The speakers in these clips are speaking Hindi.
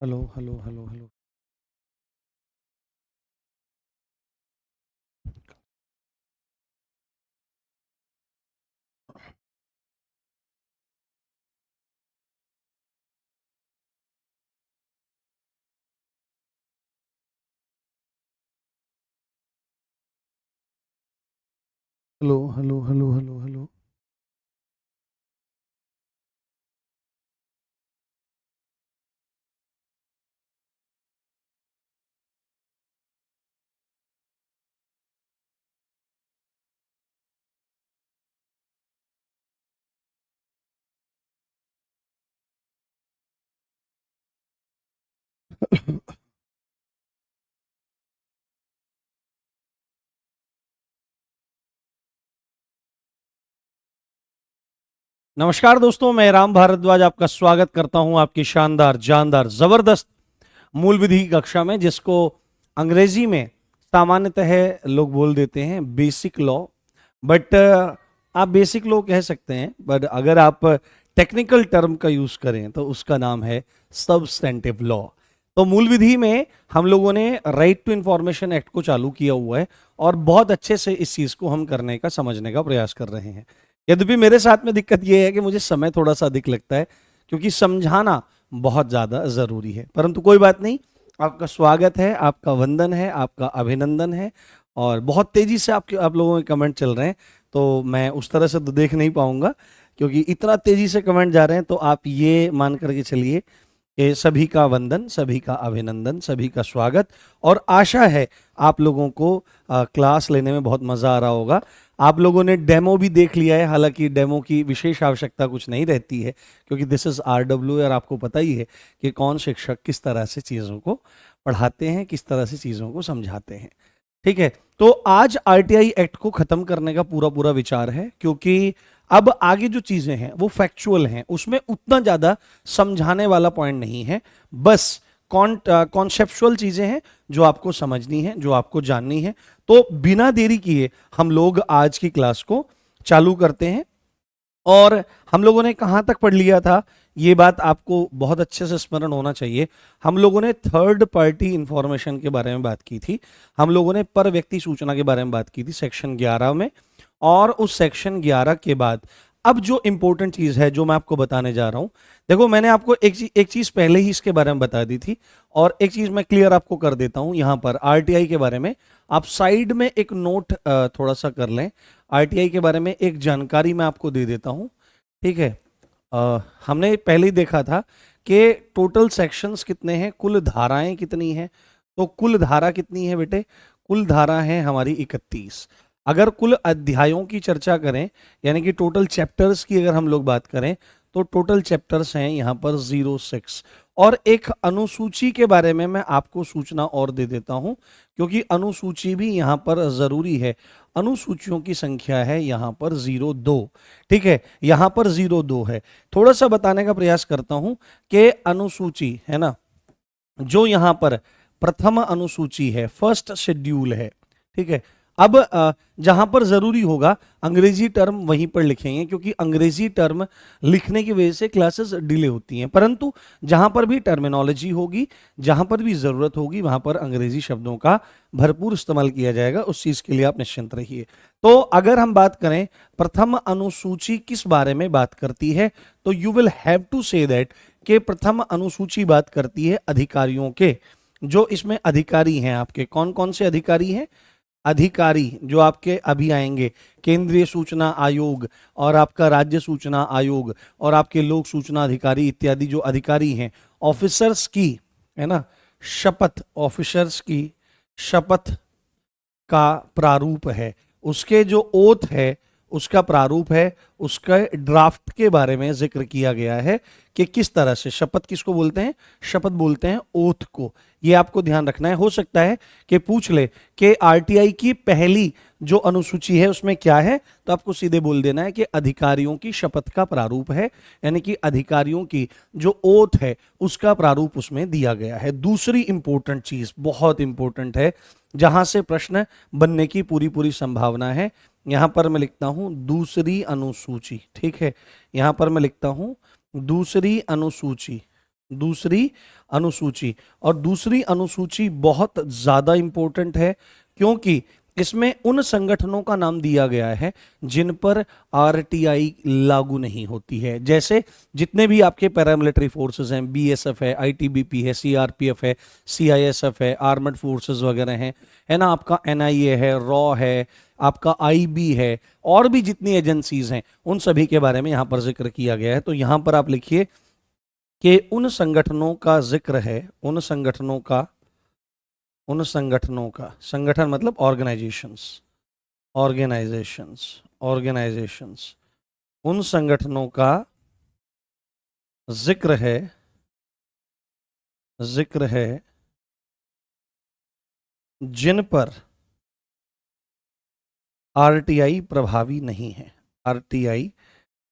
Hello hello hello hello. Hello hello hello hello hello. नमस्कार दोस्तों, मैं राम भारद्वाज आपका स्वागत करता हूं आपकी शानदार जानदार जबरदस्त मूल विधि की कक्षा में, जिसको अंग्रेजी में सामान्यतः लोग बोल देते हैं बेसिक लॉ। बट आप बेसिक लॉ कह सकते हैं, बट अगर आप टेक्निकल टर्म का यूज करें तो उसका नाम है सब्सटेंटिव लॉ। तो मूल विधि में हम लोगों ने राइट टू इंफॉर्मेशन एक्ट को चालू किया हुआ है और बहुत अच्छे से इस चीज को हम करने का समझने का प्रयास कर रहे हैं। यद्यपि मेरे साथ में दिक्कत यह है कि मुझे समय थोड़ा सा अधिक लगता है, क्योंकि समझाना बहुत ज़्यादा ज़रूरी है। परंतु कोई बात नहीं, आपका स्वागत है, आपका वंदन है, आपका अभिनंदन है। और बहुत तेज़ी से आप लोगों के कमेंट चल रहे हैं, तो मैं उस तरह से तो देख नहीं पाऊंगा, क्योंकि इतना तेज़ी से कमेंट जा रहे हैं। तो आप ये मान करके चलिए कि सभी का वंदन, सभी का अभिनंदन, सभी का स्वागत। और आशा है आप लोगों को क्लास लेने में बहुत मज़ा आ रहा होगा। आप लोगों ने डेमो भी देख लिया है, हालांकि डेमो की विशेष आवश्यकता कुछ नहीं रहती है, क्योंकि दिस इज़ RW और आपको पता ही है कि कौन शिक्षक किस तरह से चीज़ों को पढ़ाते हैं, किस तरह से चीज़ों को समझाते हैं। ठीक है, तो आज RTI एक्ट को खत्म करने का पूरा पूरा विचार है, क्योंकि अब आगे जो चीजें हैं वो फैक्चुअल हैं, उसमें उतना ज्यादा समझाने वाला पॉइंट नहीं है। बस कॉन्सेप्चुअल चीजें हैं जो आपको समझनी है, जो आपको जाननी है। तो बिना देरी किए हम लोग आज की क्लास को चालू करते हैं। और हम लोगों ने कहां तक पढ़ लिया था, ये बात आपको बहुत अच्छे से स्मरण होना चाहिए। हम लोगों ने थर्ड पार्टी इंफॉर्मेशन के बारे में बात की थी, हम लोगों ने पर व्यक्ति सूचना के बारे में बात की थी सेक्शन 11 में। और उस सेक्शन 11 के बाद अब जो इंपॉर्टेंट चीज है जो मैं आपको बताने जा रहा हूं, देखो मैंने आपको एक चीज पहले ही इसके बारे में बता दी थी, और एक चीज मैं क्लियर आपको कर देता हूं यहां पर RTI के बारे में। आप साइड में एक नोट थोड़ा सा कर लें। RTI के बारे में एक जानकारी मैं आपको दे देता हूं। ठीक है, हमने पहले ही देखा था कि टोटल सेक्शंस कितने हैं, कुल धाराएं कितनी हैं। तो कुल धारा कितनी है बेटे? कुल धारा है हमारी 31। अगर कुल अध्यायों की चर्चा करें, यानी कि टोटल चैप्टर्स की अगर हम लोग बात करें, तो टोटल चैप्टर्स हैं यहाँ पर 06। और एक अनुसूची के बारे में मैं आपको सूचना और दे देता हूं, क्योंकि अनुसूची भी यहाँ पर जरूरी है। अनुसूचियों की संख्या है यहाँ पर 02। ठीक है, यहाँ पर 02 है। थोड़ा सा बताने का प्रयास करता हूं कि अनुसूची है ना, जो यहां पर प्रथम अनुसूची है, फर्स्ट शेड्यूल है। ठीक है, अब जहां पर जरूरी होगा अंग्रेजी टर्म वहीं पर लिखेंगे, क्योंकि अंग्रेजी टर्म लिखने की वजह से क्लासेस डिले होती हैं। परंतु जहां पर भी टर्मिनोलॉजी होगी, जहां पर भी जरूरत होगी, वहां पर अंग्रेजी शब्दों का भरपूर इस्तेमाल किया जाएगा। उस चीज के लिए आप निश्चिंत रहिए। तो अगर हम बात करें प्रथम अनुसूची किस बारे में बात करती है, तो you will have to say that कि प्रथम अनुसूची बात करती है अधिकारियों के। जो इसमें अधिकारी हैं आपके, कौन कौन से अधिकारी हैं? अधिकारी जो आपके अभी आएंगे, केंद्रीय सूचना आयोग और आपका राज्य सूचना आयोग और आपके लोक सूचना अधिकारी इत्यादि जो अधिकारी हैं, ऑफिसर्स की, है ना, शपथ, ऑफिसर्स की शपथ का प्रारूप है, उसके जो ओथ है उसका प्रारूप है, उसका ड्राफ्ट के बारे में जिक्र किया गया है कि किस तरह से शपथ किसको बोलते हैं? शपथ बोलते हैं ओथ को। ये आपको ध्यान रखना है। हो सकता है कि पूछ ले कि RTI की पहली जो अनुसूची है उसमें क्या है, तो आपको सीधे बोल देना है कि अधिकारियों की शपथ का प्रारूप है, यानी कि अधिकारियों की जो ओथ है उसका प्रारूप उसमें दिया गया है। दूसरी इंपॉर्टेंट चीज, बहुत इंपॉर्टेंट है, जहां से प्रश्न बनने की पूरी पूरी संभावना है, यहां पर मैं लिखता हूं दूसरी अनुसूची। ठीक है, यहां पर मैं लिखता हूं दूसरी अनुसूची। दूसरी अनुसूची। और दूसरी अनुसूची बहुत ज्यादा इंपॉर्टेंट है, क्योंकि इसमें उन संगठनों का नाम दिया गया है जिन पर आरटीआई लागू नहीं होती है। जैसे जितने भी आपके पैरामिलिट्री फोर्सेस हैं, बीएसएफ है, आईटीबीपी है, सीआरपीएफ है, सीआईएसएफ है, आर्मड फोर्सेस वगैरह हैं, है ना, आपका एनआईए है, रॉ है, आपका आईबी है, और भी जितनी एजेंसीज हैं उन सभी के बारे में यहां पर जिक्र किया गया है। तो यहां पर आप लिखिए कि उन संगठनों का जिक्र है, उन संगठनों का, संगठन मतलब ऑर्गेनाइजेशंस, ऑर्गेनाइजेशंस, उन संगठनों का जिक्र है जिन पर आरटीआई प्रभावी नहीं है, आरटीआई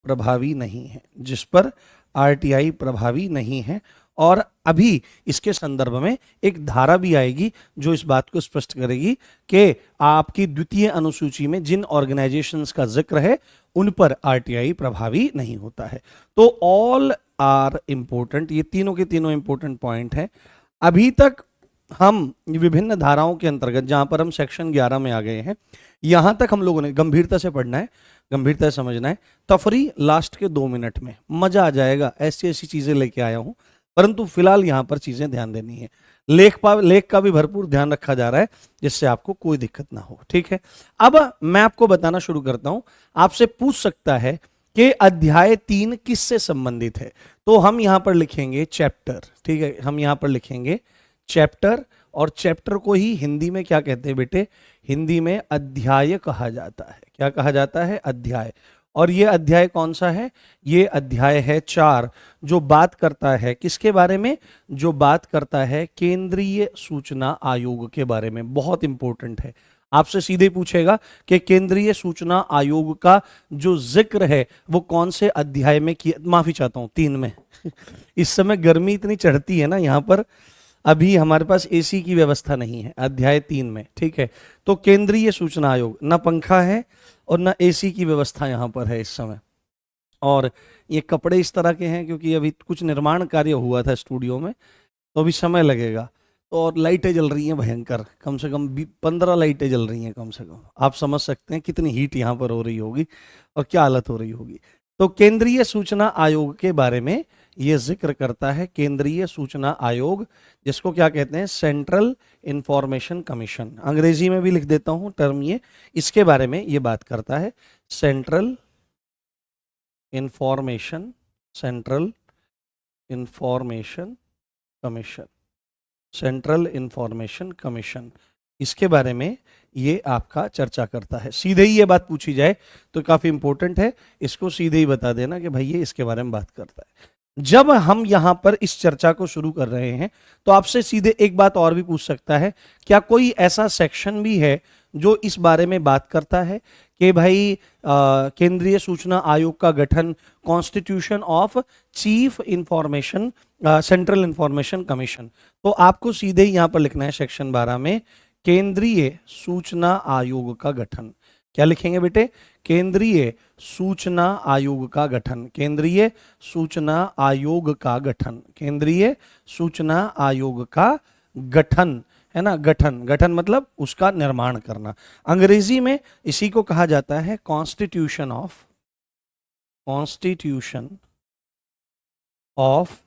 प्रभावी नहीं है, जिस पर आरटीआई प्रभावी नहीं है। और अभी इसके संदर्भ में एक धारा भी आएगी जो इस बात को स्पष्ट करेगी कि आपकी द्वितीय अनुसूची में जिन ऑर्गेनाइजेशंस का जिक्र है उन पर आरटीआई प्रभावी नहीं होता है। तो ऑल आर इंपॉर्टेंट, ये तीनों के तीनों इंपॉर्टेंट पॉइंट हैं। अभी तक हम विभिन्न धाराओं के अंतर्गत, जहां पर हम सेक्शन 11 में आ गए हैं, यहां तक हम लोगों ने गंभीरता से पढ़ना है, गंभीरता से समझना है। तफरी लास्ट के 2 मिनट में, मजा आ जाएगा, ऐसी ऐसी चीजें लेके आया हूं, परंतु फिलहाल यहां पर चीजें ध्यान देनी है। लेख का भी भरपूर ध्यान रखा जा रहा है जिससे आपको कोई दिक्कत ना हो, ठीक है। अब मैं आपको बताना शुरू करता हूं। आपसे पूछ सकता है कि अध्याय 3 किससे संबंधित है, तो हम यहां पर लिखेंगे चैप्टर, ठीक है, हम यहां पर लिखेंगे चैप्टर। और चैप्टर को ही हिंदी में क्या कहते हैं बेटे, हिंदी में अध्याय कहा जाता है। क्या कहा जाता है? अध्याय। और ये अध्याय कौन सा है? ये अध्याय है 4, जो बात करता है किसके बारे में? जो बात करता है केंद्रीय सूचना आयोग के बारे में। बहुत इंपॉर्टेंट है, आपसे सीधे पूछेगा कि केंद्रीय सूचना आयोग का जो जिक्र है वो कौन से अध्याय में किया, माफी चाहता हूं 3 में इस समय गर्मी इतनी चढ़ती है ना, यहां पर अभी हमारे पास एसी की व्यवस्था नहीं है, अध्याय 3 में, ठीक है। तो केंद्रीय सूचना आयोग, ना पंखा है और ना एसी की व्यवस्था यहां पर है इस समय। और ये कपड़े इस तरह के हैं क्योंकि अभी कुछ निर्माण कार्य हुआ था स्टूडियो में, तो अभी समय लगेगा। तो और लाइटें जल रही हैं भयंकर, कम से कम 15 लाइटें जल रही हैं कम से कम। आप समझ सकते हैं कितनी हीट यहाँ पर हो रही होगी और क्या हालत हो रही होगी। तो केंद्रीय सूचना आयोग के बारे में ये जिक्र करता है, केंद्रीय सूचना आयोग, जिसको क्या कहते हैं? Central information commission. अंग्रेजी में भी लिख देता हूं टर्म ये, इसके बारे में ये बात करता है। Central information commission, central information commission, इसके बारे में ये आपका चर्चा करता है। सीधे ही ये बात पूछी जाए तो काफी इंपॉर्टेंट है, इसको सीधे ही बता देना कि भाई ये इसके बारे में बात करता है। जब हम यहां पर इस चर्चा को शुरू कर रहे हैं तो आपसे सीधे एक बात और भी पूछ सकता है, क्या कोई ऐसा सेक्शन भी है जो इस बारे में बात करता है कि भाई केंद्रीय सूचना आयोग का गठन constitution of chief information central information commission. तो आपको सीधे ही यहां पर लिखना है सेक्शन 12 में केंद्रीय सूचना आयोग का गठन। क्या लिखेंगे बेटे? केंद्रीय सूचना आयोग का गठन, केंद्रीय सूचना आयोग का गठन, केंद्रीय सूचना आयोग का गठन, है ना। गठन, गठन मतलब उसका निर्माण करना। अंग्रेजी में इसी को कहा जाता है कॉन्स्टिट्यूशन ऑफ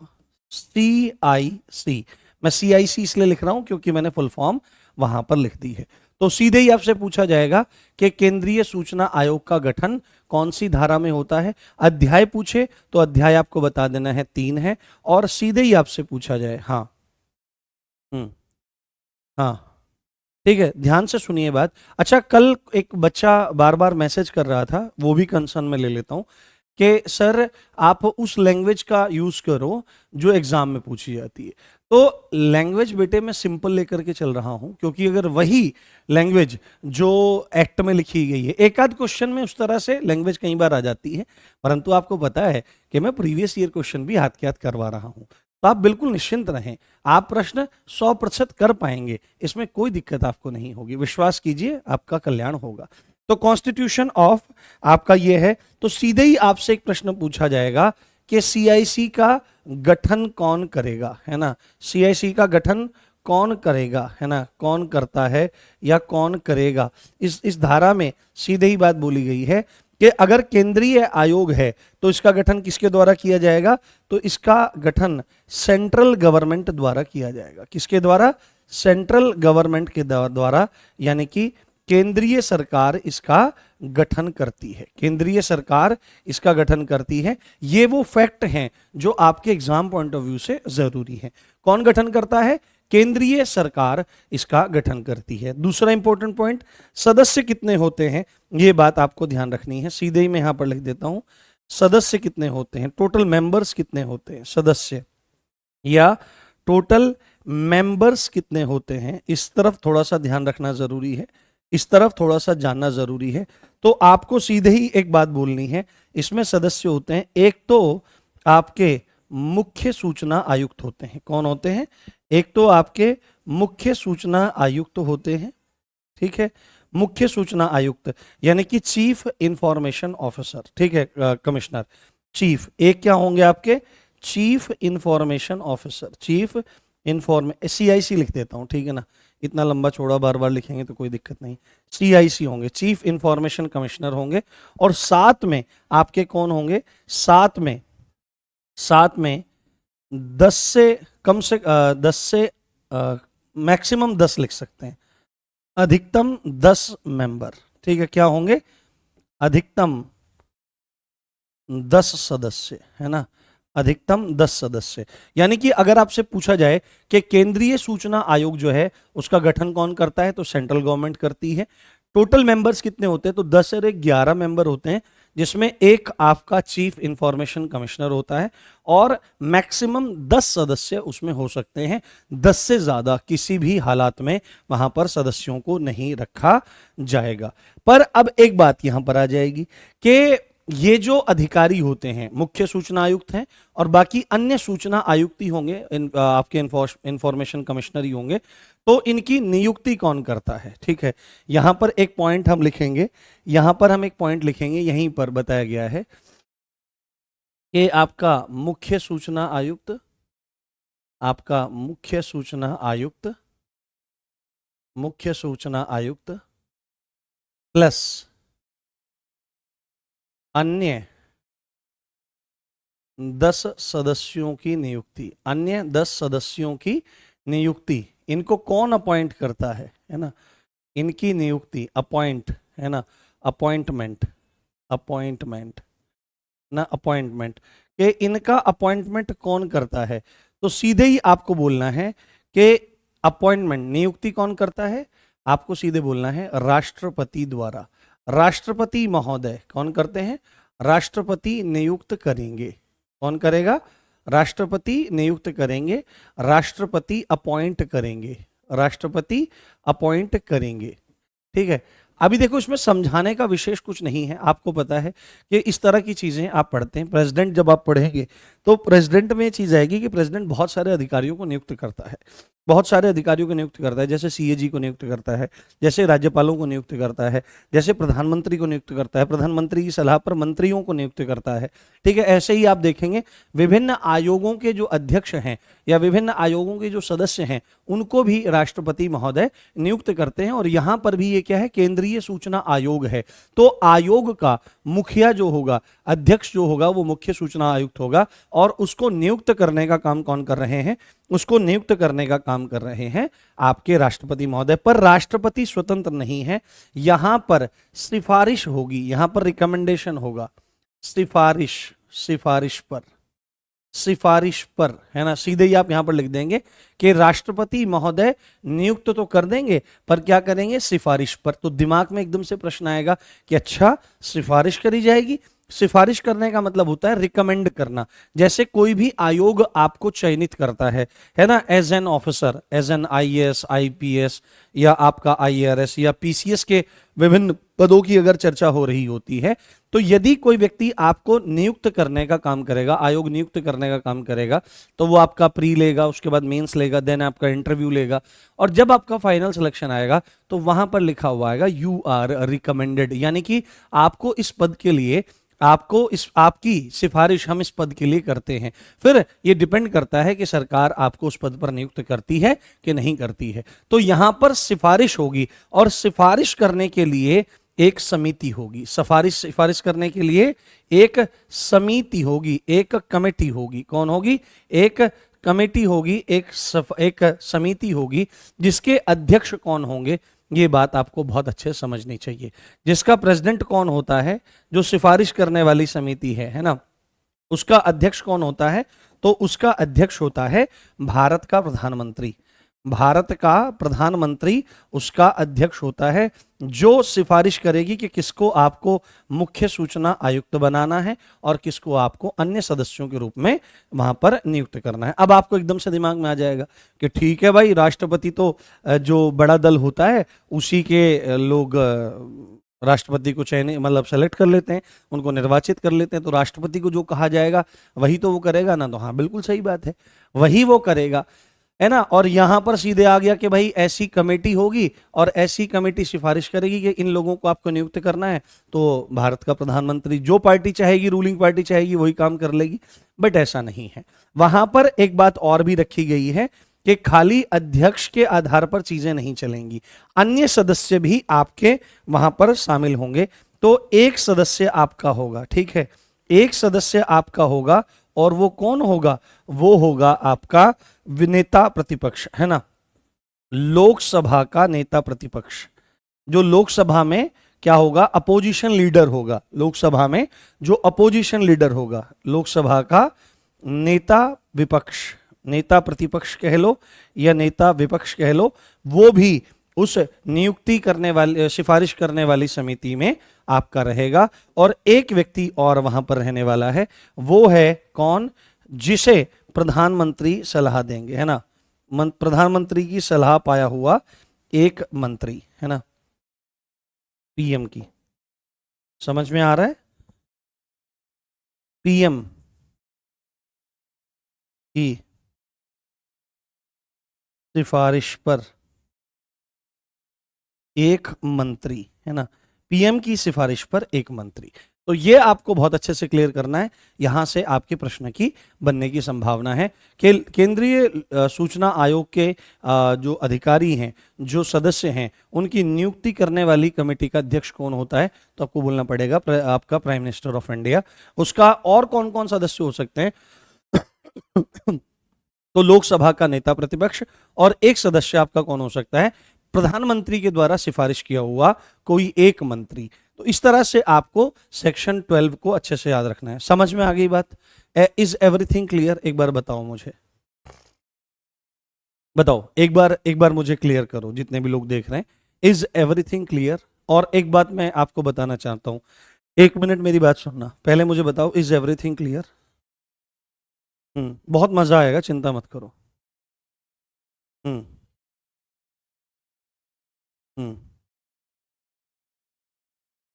CIC। मैं CIC इसलिए लिख रहा हूं क्योंकि मैंने फुल फॉर्म वहां पर लिख दी है। तो सीधे ही आपसे पूछा जाएगा कि केंद्रीय सूचना आयोग का गठन कौन सी धारा में होता है। अध्याय पूछे तो अध्याय आपको बता देना है 3 है। और सीधे ही आपसे पूछा जाए, हाँ हाँ ठीक है, ध्यान से सुनिए बात। अच्छा, कल एक बच्चा बार बार मैसेज कर रहा था, वो भी कंसर्न में ले लेता हूं कि सर आप उस लैंग्वेज का यूज करो जो एग्जाम में पूछी जाती है। तो लैंग्वेज बेटे मैं सिंपल लेकर के चल रहा हूं, क्योंकि अगर वही लैंग्वेज जो एक्ट में लिखी गई है, एक आध क्वेश्चन में उस तरह से लैंग्वेज कई बार आ जाती है, परंतु आपको पता है कि मैं प्रीवियस ईयर क्वेश्चन भी हाथ के हाथ करवा रहा हूं। तो आप बिल्कुल निश्चिंत रहें, आप प्रश्न 100% कर पाएंगे, इसमें कोई दिक्कत आपको नहीं होगी, विश्वास कीजिए आपका कल्याण होगा। तो कॉन्स्टिट्यूशन ऑफ आपका ये है। तो सीधे ही आपसे एक प्रश्न पूछा जाएगा कि सीआईसी का गठन कौन करेगा, है ना, सीआईसी का गठन कौन करेगा, है ना, कौन करता है या कौन करेगा। इस धारा में सीधे ही बात बोली गई है कि अगर केंद्रीय आयोग है तो इसका गठन किसके द्वारा किया जाएगा, तो इसका गठन सेंट्रल गवर्नमेंट द्वारा किया जाएगा। किसके द्वारा, सेंट्रल गवर्नमेंट के द्वारा, यानी कि केंद्रीय सरकार इसका गठन करती है, केंद्रीय सरकार इसका गठन करती है। ये वो फैक्ट हैं जो आपके एग्जाम पॉइंट ऑफ व्यू से जरूरी है। कौन गठन करता है, केंद्रीय सरकार इसका गठन करती है। दूसरा इंपॉर्टेंट पॉइंट, सदस्य कितने होते हैं, ये बात आपको ध्यान रखनी है। सीधे ही मैं यहां पर लिख देता हूं, सदस्य कितने होते हैं, टोटल मेंबर्स कितने होते हैं, सदस्य या टोटल मेंबर्स कितने होते हैं, इस तरफ थोड़ा सा ध्यान रखना जरूरी है, इस तरफ थोड़ा सा जानना जरूरी है। तो आपको सीधे ही एक बात बोलनी है, इसमें सदस्य होते हैं, एक तो आपके मुख्य सूचना आयुक्त होते हैं। कौन होते हैं, एक तो आपके मुख्य सूचना आयुक्त होते हैं, ठीक है, मुख्य सूचना आयुक्त यानी कि चीफ इंफॉर्मेशन ऑफिसर, ठीक है, कमिश्नर, चीफ, एक क्या होंगे आपके, chief information officer, chief CIC लिख देता हूं, ठीक है ना, इतना लंबा चौड़ा बार बार लिखेंगे तो कोई दिक्कत नहीं, सीआईसी होंगे, चीफ इंफॉर्मेशन कमिश्नर होंगे। और साथ में आपके कौन होंगे, साथ में 10 से कम से 10 से मैक्सिमम 10 लिख सकते हैं, अधिकतम 10 मेंबर, ठीक है, क्या होंगे, अधिकतम 10 सदस्य, है ना, अधिकतम 10 सदस्य। यानी कि अगर आपसे पूछा जाए कि केंद्रीय सूचना आयोग जो है उसका गठन कौन करता है, तो सेंट्रल गवर्नमेंट करती है। टोटल मेंबर्स कितने होते हैं, तो 10 और 11 मेंबर होते हैं, जिसमें एक आपका चीफ इंफॉर्मेशन कमिश्नर होता है और मैक्सिमम 10 सदस्य उसमें हो सकते हैं। 10 से ज्यादा किसी भी हालात में वहां पर सदस्यों को नहीं रखा जाएगा। पर अब एक बात यहां पर आ जाएगी कि ये जो अधिकारी होते हैं, मुख्य सूचना आयुक्त हैं और बाकी अन्य सूचना आयुक्त ही होंगे, आपके इंफॉर्मेशन कमिश्नर ही होंगे, तो इनकी नियुक्ति कौन करता है, ठीक है। यहां पर एक पॉइंट हम लिखेंगे, यहां पर हम एक पॉइंट लिखेंगे, यहीं पर बताया गया है कि आपका मुख्य सूचना आयुक्त, आपका मुख्य सूचना आयुक्त, मुख्य सूचना आयुक्त प्लस अन्य 10 सदस्यों की नियुक्ति, अन्य 10 सदस्यों की नियुक्ति, इनको कौन अपॉइंट करता है ना, इनकी नियुक्ति अपॉइंट, है ना, अपॉइंटमेंट, अपॉइंटमेंट ना, अपॉइंटमेंट कि इनका अपॉइंटमेंट कौन करता है, तो सीधे ही आपको बोलना है कि अपॉइंटमेंट, नियुक्ति कौन करता है, आपको सीधे बोलना है राष्ट्रपति द्वारा। राष्ट्रपति महोदय कौन करते हैं, राष्ट्रपति नियुक्त करेंगे। कौन करेगा, राष्ट्रपति नियुक्त करेंगे, राष्ट्रपति अपॉइंट करेंगे, राष्ट्रपति अपॉइंट करेंगे, ठीक है। अभी देखो इसमें समझाने का विशेष कुछ नहीं है, आपको पता है कि इस तरह की चीजें आप पढ़ते हैं। प्रेसिडेंट जब आप पढ़ेंगे तो प्रेसिडेंट में चीज आएगी कि प्रेसिडेंट बहुत सारे अधिकारियों को नियुक्त करता है, बहुत सारे अधिकारियों को नियुक्त करता है, जैसे सीएजी को नियुक्त करता है, जैसे राज्यपालों को नियुक्त करता है, जैसे प्रधानमंत्री को नियुक्त करता है, प्रधानमंत्री की सलाह पर मंत्रियों को नियुक्त करता है, ठीक है। ऐसे ही आप देखेंगे विभिन्न आयोगों के जो अध्यक्ष हैं या विभिन्न आयोगों के जो सदस्य हैं उनको भी राष्ट्रपति महोदय नियुक्त करते हैं। और यहां पर भी ये क्या है, केंद्रीय सूचना आयोग है, तो आयोग का मुखिया जो होगा, अध्यक्ष जो होगा, वो मुख्य सूचना आयुक्त होगा और उसको नियुक्त करने का काम कौन कर रहे हैं, उसको नियुक्त करने का काम कर रहे हैं आपके राष्ट्रपति महोदय। पर राष्ट्रपति स्वतंत्र नहीं है, यहां पर सिफारिश होगी, यहां पर रिकमेंडेशन होगा, सिफारिश, सिफारिश पर, सिफारिश पर, है ना। सीधे ही आप यहां पर लिख देंगे कि राष्ट्रपति महोदय नियुक्त तो कर देंगे पर क्या करेंगे, सिफारिश पर। तो दिमाग में एकदम से प्रश्न आएगा कि अच्छा सिफारिश करी जाएगी, सिफारिश करने का मतलब होता है रिकमेंड करना। जैसे कोई भी आयोग आपको चयनित करता है ना, as an officer, as an IAS, IPS या आपका आईआरएस या पीसीएस के विभिन्न पदों की अगर चर्चा हो रही होती है, तो यदि कोई व्यक्ति आपको नियुक्त करने का काम करेगा, आयोग नियुक्त करने का काम करेगा, तो वो आपका प्री लेगा, उसके बाद मेंस लेगा, देन आपका इंटरव्यू लेगा और जब आपका फाइनल सिलेक्शन आएगा तो वहां पर लिखा हुआ आएगा यू आर रिकमेंडेड, यानी कि आपको इस पद के लिए आपको इस आपकी सिफारिश हम इस पद के लिए करते हैं। फिर ये डिपेंड करता है कि सरकार आपको उस पद पर नियुक्त करती है कि नहीं करती है। तो यहां पर सिफारिश होगी और सिफारिश करने के लिए एक समिति होगी। सिफारिश करने के लिए एक समिति होगी, एक कमेटी होगी। कौन होगी? एक कमेटी होगी, एक समिति होगी। जिसके अध्यक्ष कौन होंगे, ये बात आपको बहुत अच्छे से समझनी चाहिए। जिसका प्रेसिडेंट कौन होता है, जो सिफारिश करने वाली समिति है ना, उसका अध्यक्ष कौन होता है? तो उसका अध्यक्ष होता है भारत का प्रधानमंत्री। भारत का प्रधानमंत्री उसका अध्यक्ष होता है, जो सिफारिश करेगी कि किसको आपको मुख्य सूचना आयुक्त बनाना है और किसको आपको अन्य सदस्यों के रूप में वहां पर नियुक्त करना है। अब आपको एकदम से दिमाग में आ जाएगा कि ठीक है भाई, राष्ट्रपति तो जो बड़ा दल होता है उसी के लोग राष्ट्रपति को चयन मतलब सेलेक्ट कर लेते हैं, उनको निर्वाचित कर लेते हैं, तो राष्ट्रपति को जो कहा जाएगा वही तो वो करेगा ना। तो हाँ, बिल्कुल सही बात है, वही वो करेगा, है ना। और यहां पर सीधे आ गया कि भाई ऐसी कमेटी होगी और ऐसी कमेटी सिफारिश करेगी कि इन लोगों को आपको नियुक्त करना है। तो भारत का प्रधानमंत्री जो पार्टी चाहेगी, रूलिंग पार्टी चाहेगी, वही काम कर लेगी। बट ऐसा नहीं है। वहां पर एक बात और भी रखी गई है कि खाली अध्यक्ष के आधार पर चीजें नहीं चलेंगी, अन्य सदस्य भी आपके वहां पर शामिल होंगे। तो एक सदस्य आपका होगा, ठीक है, एक सदस्य आपका होगा। और वो कौन होगा? वो होगा आपका नेता प्रतिपक्ष, है ना, लोकसभा का नेता प्रतिपक्ष। जो लोकसभा में क्या होगा? अपोजिशन लीडर होगा। लोकसभा में जो अपोजिशन लीडर होगा, लोकसभा का नेता विपक्ष, नेता प्रतिपक्ष कह लो या नेता विपक्ष कह लो, वो भी उस नियुक्ति करने वाली, सिफारिश करने वाली समिति में आपका रहेगा। और एक व्यक्ति और वहां पर रहने वाला है, वो है कौन? जिसे प्रधानमंत्री सलाह देंगे, है ना। प्रधानमंत्री की सलाह पाया हुआ एक मंत्री, है ना, पीएम की। समझ में आ रहा है? पीएम की सिफारिश पर एक मंत्री, है ना, पीएम की सिफारिश पर एक मंत्री। तो ये आपको बहुत अच्छे से क्लियर करना है, यहां से आपके प्रश्न की बनने की संभावना है। केंद्रीय सूचना आयोग के जो अधिकारी हैं, जो सदस्य हैं, उनकी नियुक्ति करने वाली कमेटी का अध्यक्ष कौन होता है? तो आपको बोलना पड़ेगा आपका प्राइम मिनिस्टर ऑफ इंडिया। उसका और कौन कौन सदस्य हो सकते हैं? तो लोकसभा का नेता प्रतिपक्ष, और एक सदस्य आपका कौन हो सकता है? प्रधानमंत्री के द्वारा सिफारिश किया हुआ कोई एक मंत्री। तो इस तरह से आपको सेक्शन 12 को अच्छे से याद रखना है। समझ में आ गई बात? Is everything clear? एक बार बताओ मुझे, बताओ एक बार मुझे क्लियर करो, जितने भी लोग देख रहे हैं। Is everything clear? और एक बात मैं आपको बताना चाहता हूं, 1 मिनट मेरी बात सुनना। पहले मुझे बताओ, इज एवरीथिंग क्लियर? बहुत मजा आएगा, चिंता मत करो। हम्म हम्म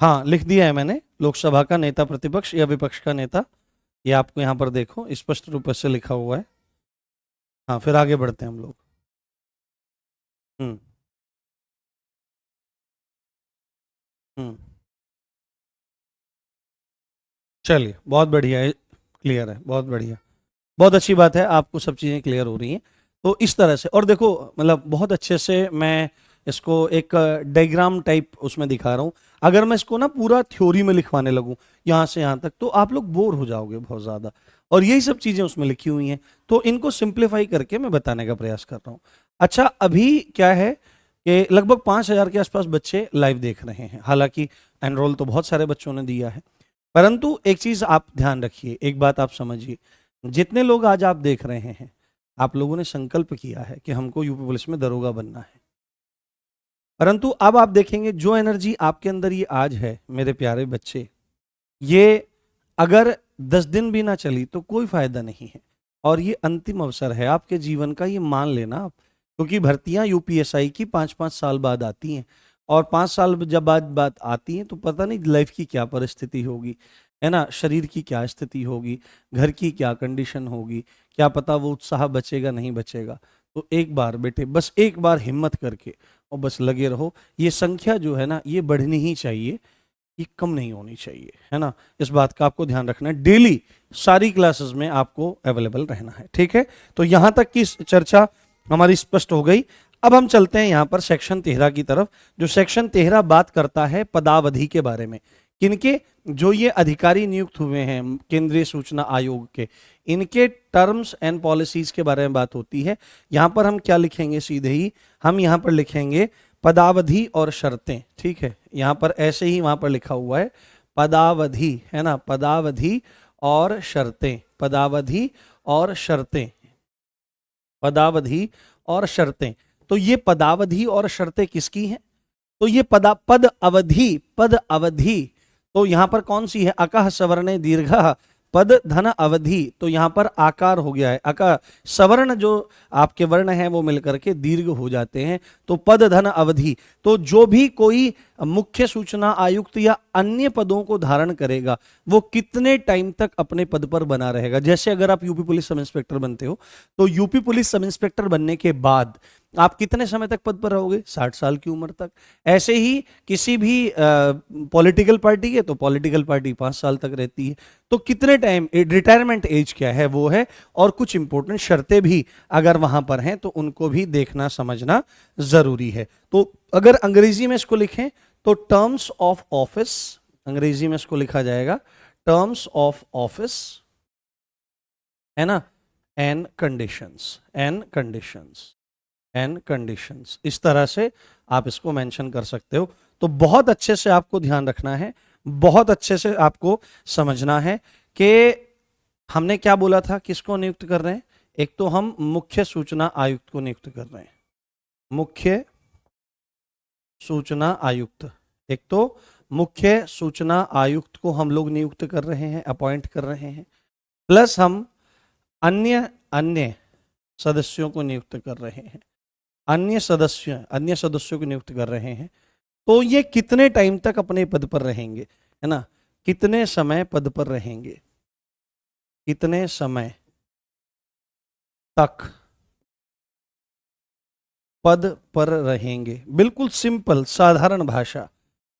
हाँ, लिख दिया है मैंने, लोकसभा का नेता प्रतिपक्ष या विपक्ष का नेता। ये आपको यहां पर देखो स्पष्ट रूप से लिखा हुआ है। हाँ, फिर आगे बढ़ते हैं हम लोग। हम्म हम्म चलिए, बहुत बढ़िया है, क्लियर है, बहुत बढ़िया, बहुत अच्छी बात है, आपको सब चीज़ें क्लियर हो रही हैं। तो इस तरह से, और देखो मतलब बहुत अच्छे से मैं इसको एक डायग्राम टाइप उसमें दिखा रहा हूँ। अगर मैं इसको ना पूरा थ्योरी में लिखवाने लगूँ यहाँ से यहाँ तक, तो आप लोग बोर हो जाओगे बहुत ज़्यादा। और यही सब चीज़ें उसमें लिखी हुई हैं, तो इनको सिंप्लीफाई करके मैं बताने का प्रयास कर रहा हूँ। अच्छा, अभी क्या है कि लगभग 5,000 के आसपास बच्चे लाइव देख रहे हैं। हालांकि एनरोल तो बहुत सारे बच्चों ने दिया है, परंतु एक चीज़ आप ध्यान रखिए, एक बात आप समझिए। जितने लोग आज आप देख रहे हैं, आप लोगों ने संकल्प किया है कि हमको यूपी पुलिस में दरोगा बनना है। परंतु अब आप देखेंगे, जो एनर्जी आपके अंदर ये आज है मेरे प्यारे बच्चे, ये अगर 10 दिन भी ना चली तो कोई फायदा नहीं है। और ये अंतिम अवसर है आपके जीवन का, ये मान लेना आप। क्योंकि भर्तियां यूपीएसआई की 5-5 साल बाद आती हैं, और 5 साल जब बाद बात आती हैं तो पता नहीं लाइफ की क्या परिस्थिति होगी, है ना, शरीर की क्या स्थिति होगी, घर की क्या कंडीशन होगी, क्या पता वो उत्साह बचेगा नहीं बचेगा। तो एक बार बेटे, बस एक बार हिम्मत करके और बस लगे रहो। ये संख्या जो है ना, ये बढ़नी ही चाहिए। ये कम नहीं होनी चाहिए, है ना। इस बात का आपको ध्यान रखना है, डेली सारी क्लासेस में आपको अवेलेबल रहना है, ठीक है। तो यहां तक की चर्चा हमारी स्पष्ट हो गई। अब हम चलते हैं यहां पर सेक्शन 13 की तरफ। जो सेक्शन 13 बात करता है पदावधि के बारे में, किनके, जो ये अधिकारी नियुक्त हुए हैं केंद्रीय सूचना आयोग के, इनके टर्म्स एंड पॉलिसीज के बारे में बात होती है। यहां पर हम क्या लिखेंगे, सीधे ही हम यहां पर लिखेंगे पदावधि और शर्तें, ठीक है। यहां पर ऐसे ही वहां पर लिखा हुआ है पदावधि, है ना, पदावधि और शर्तें, पदावधि और शर्तें, पदावधि और शर्तें। तो ये पदावधि और शर्तें किसकी हैं? तो ये पद अवधि, पद अवधि तो यहां पर कौन सी है, अकः सवर्णे दीर्घः पद धन अवधि, तो यहां पर आकार हो गया है, अका सवर्ण जो आपके वर्ण हैं वो मिलकर के दीर्घ हो जाते हैं, तो पद धन अवधि। तो जो भी कोई मुख्य सूचना आयुक्त या अन्य पदों को धारण करेगा वो कितने टाइम तक अपने पद पर बना रहेगा। जैसे अगर आप यूपी पुलिस सब इंस्पेक्टर बनते हो तो यूपी पुलिस सब इंस्पेक्टर बनने के बाद आप कितने समय तक पद पर रहोगे, 60 साल की उम्र तक। ऐसे ही किसी भी पॉलिटिकल पार्टी है तो पॉलिटिकल पार्टी 5 साल तक रहती है। तो कितने टाइम, रिटायरमेंट एज क्या है वो है, और कुछ इंपॉर्टेंट शर्तें भी अगर वहां पर हैं तो उनको भी देखना समझना जरूरी है। तो अगर अंग्रेजी में इसको लिखें तो टर्म्स ऑफ ऑफिस, अंग्रेजी में इसको लिखा जाएगा टर्म्स ऑफ ऑफिस, है ना, and conditions, and conditions, and conditions, इस तरह से आप इसको मेंशन कर सकते हो। तो बहुत अच्छे से आपको ध्यान रखना है, बहुत अच्छे से आपको समझना है कि हमने क्या बोला था, किसको नियुक्त कर रहे हैं। एक तो हम मुख्य सूचना आयुक्त को नियुक्त कर रहे हैं, मुख्य सूचना आयुक्त, एक तो मुख्य सूचना आयुक्त को हम लोग नियुक्त कर रहे हैं, अपॉइंट कर रहे हैं, प्लस हम अन्य सदस्यों को नियुक्त कर रहे हैं, अन्य सदस्यों को नियुक्त कर रहे हैं। तो ये कितने टाइम तक अपने पद पर रहेंगे, है ना, कितने समय पद पर रहेंगे, कितने समय तक पद पर रहेंगे, बिल्कुल सिंपल साधारण भाषा,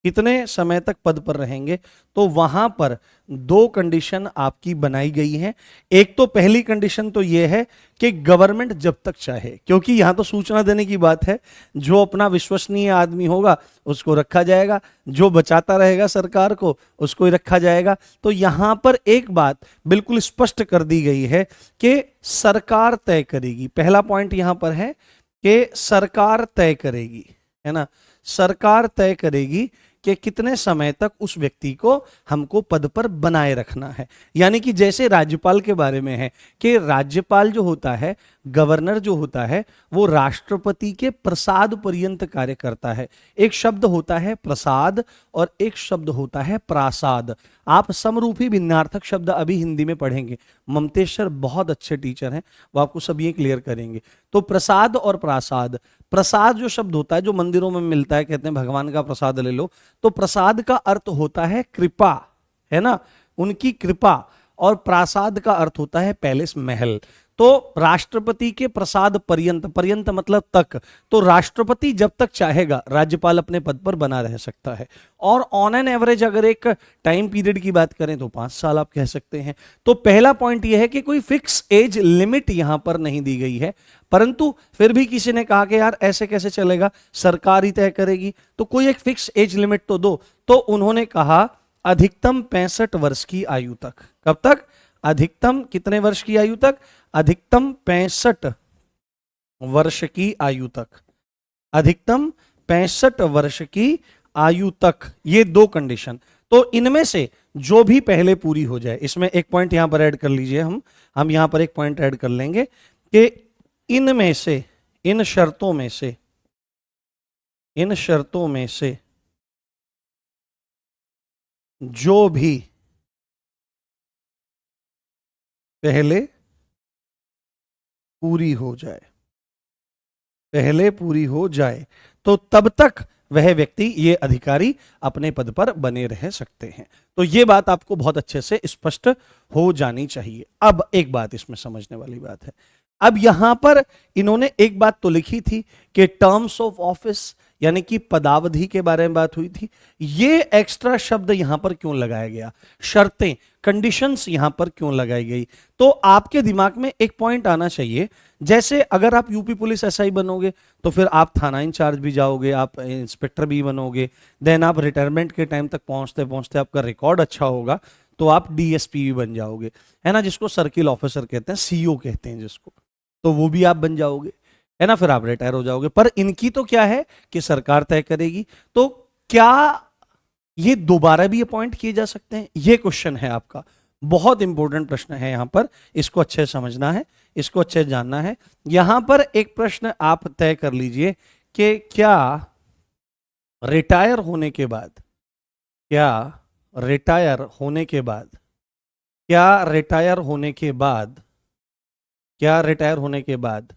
कितने समय तक पद पर रहेंगे। तो वहां पर दो कंडीशन आपकी बनाई गई हैं। एक तो पहली कंडीशन तो यह है कि गवर्नमेंट जब तक चाहे, क्योंकि यहां तो सूचना देने की बात है, जो अपना विश्वसनीय आदमी होगा उसको रखा जाएगा, जो बचाता रहेगा सरकार को उसको ही रखा जाएगा। तो यहां पर एक बात बिल्कुल स्पष्ट कर दी गई है कि सरकार तय करेगी, पहला पॉइंट यहां पर है कि सरकार तय करेगी, है ना, सरकार तय करेगी कि कितने समय तक उस व्यक्ति को हमको पद पर बनाए रखना है। यानी कि जैसे राज्यपाल के बारे में है कि राज्यपाल जो होता है, गवर्नर जो होता है, वो राष्ट्रपति के प्रसाद पर्यंत कार्य करता है। एक शब्द होता है प्रसाद और एक शब्द होता है प्रासाद। आप समरूपी भिन्नार्थक शब्द अभी हिंदी में पढ़ेंगे, ममतेश सर बहुत अच्छे टीचर हैं, वो आपको सब ये क्लियर करेंगे। तो प्रसाद और प्रासाद, प्रसाद जो शब्द होता है जो मंदिरों में मिलता है, कहते हैं भगवान का प्रसाद ले लो, तो प्रसाद का अर्थ होता है कृपा, है ना, उनकी कृपा, और प्रासाद का अर्थ होता है पैलेस, महल। तो राष्ट्रपति के प्रसाद पर्यंत, पर्यंत मतलब तक, तो राष्ट्रपति जब तक चाहेगा राज्यपाल अपने पद पर बना रह सकता है। और ऑन एन एवरेज अगर एक टाइम पीरियड की बात करें तो 5 साल आप कह सकते हैं। तो पहला पॉइंट यह है कि कोई फिक्स एज लिमिट यहां पर नहीं दी गई है, परंतु फिर भी किसी ने कहा कि यार ऐसे कैसे चलेगा, सरकार ही तय करेगी, तो कोई एक फिक्स एज लिमिट तो दो। तो उन्होंने कहा अधिकतम 65 वर्ष की आयु तक। कब तक? अधिकतम कितने वर्ष की आयु तक? अधिकतम 65 वर्ष की आयु तक, अधिकतम 65 वर्ष की आयु तक, ये दो कंडीशन। तो इनमें से जो भी पहले पूरी हो जाए, इसमें एक पॉइंट यहां पर ऐड कर लीजिए, हम यहां पर एक पॉइंट ऐड कर लेंगे कि इनमें से, इन शर्तों में से, इन शर्तों में से जो भी पहले पूरी हो जाए, पहले पूरी हो जाए, तो तब तक वह व्यक्ति, ये अधिकारी अपने पद पर बने रह सकते हैं। तो ये बात आपको बहुत अच्छे से स्पष्ट हो जानी चाहिए। अब एक बात इसमें समझने वाली बात है, अब यहां पर इन्होंने एक बात तो लिखी थी कि टर्म्स ऑफ ऑफिस यानी कि पदावधि के बारे में बात हुई थी। ये एक्स्ट्रा शब्द यहां पर क्यों लगाया गया, शर्तें, कंडीशंस यहां पर क्यों लगाई गई? तो आपके दिमाग में एक पॉइंट आना चाहिए, जैसे अगर आप यूपी पुलिस एसआई बनोगे तो फिर आप थाना इंचार्ज भी जाओगे, आप इंस्पेक्टर भी बनोगे, देन आप रिटायरमेंट के टाइम तक पहुंचते पहुंचते आपका रिकॉर्ड अच्छा होगा तो आप डीएसपी भी बन जाओगे, है ना, जिसको सर्किल ऑफिसर कहते हैं, सीओ कहते हैं जिसको, तो वो भी आप बन जाओगे, है ना, फिर आप रिटायर हो जाओगे। पर इनकी तो क्या है कि सरकार तय करेगी। तो क्या ये दोबारा भी अपॉइंट किए जा सकते हैं, ये क्वेश्चन है आपका, बहुत इंपॉर्टेंट प्रश्न है यहां पर, इसको अच्छे से समझना है, इसको अच्छे से जानना है। यहां पर एक प्रश्न आप तय कर लीजिए कि क्या रिटायर होने के बाद, क्या रिटायर होने के बाद, क्या रिटायर होने के बाद, क्या रिटायर होने के बाद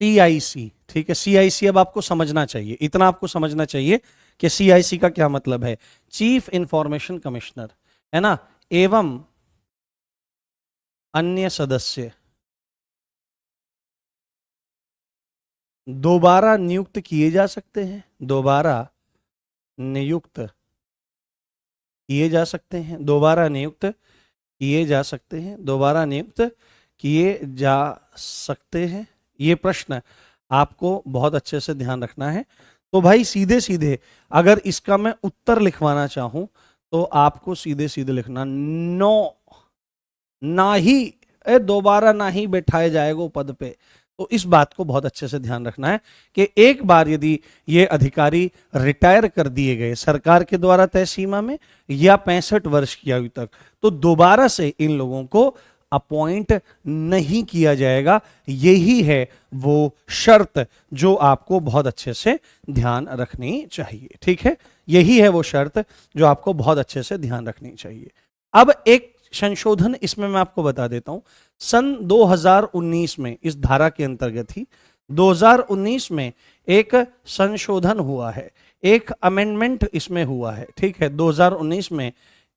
सीआईसी, ठीक है, सीआईसी अब आपको समझना चाहिए, इतना आपको समझना चाहिए कि सीआईसी का क्या मतलब है, चीफ इंफॉर्मेशन कमिश्नर, है ना, एवं अन्य सदस्य दोबारा नियुक्त किए जा सकते हैं, दोबारा नियुक्त किए जा सकते हैं, दोबारा नियुक्त किए जा सकते हैं, दोबारा नियुक्त किए जा सकते हैं। ये प्रश्न आपको बहुत अच्छे से ध्यान रखना है। तो भाई सीधे सीधे अगर इसका मैं उत्तर लिखवाना चाहूं तो आपको सीधे सीधे लिखना नो, ना ही, दोबारा ना ही बैठाया जाएगा वो पद पे। तो इस बात को बहुत अच्छे से ध्यान रखना है कि एक बार यदि ये अधिकारी रिटायर कर दिए गए सरकार के द्वारा तय सीमा में या 65 वर्ष की आयु तक, तो दोबारा से इन लोगों को अपॉइंट नहीं किया जाएगा। यही है वो शर्त जो आपको बहुत अच्छे से ध्यान रखनी चाहिए, ठीक है, यही है वो शर्त जो आपको बहुत अच्छे से ध्यान रखनी चाहिए। अब एक संशोधन इसमें मैं आपको बता देता हूं, सन 2019 में इस धारा के अंतर्गत ही 2019 में एक संशोधन हुआ है, एक अमेंडमेंट इसमें हुआ है, ठीक है, 2019 में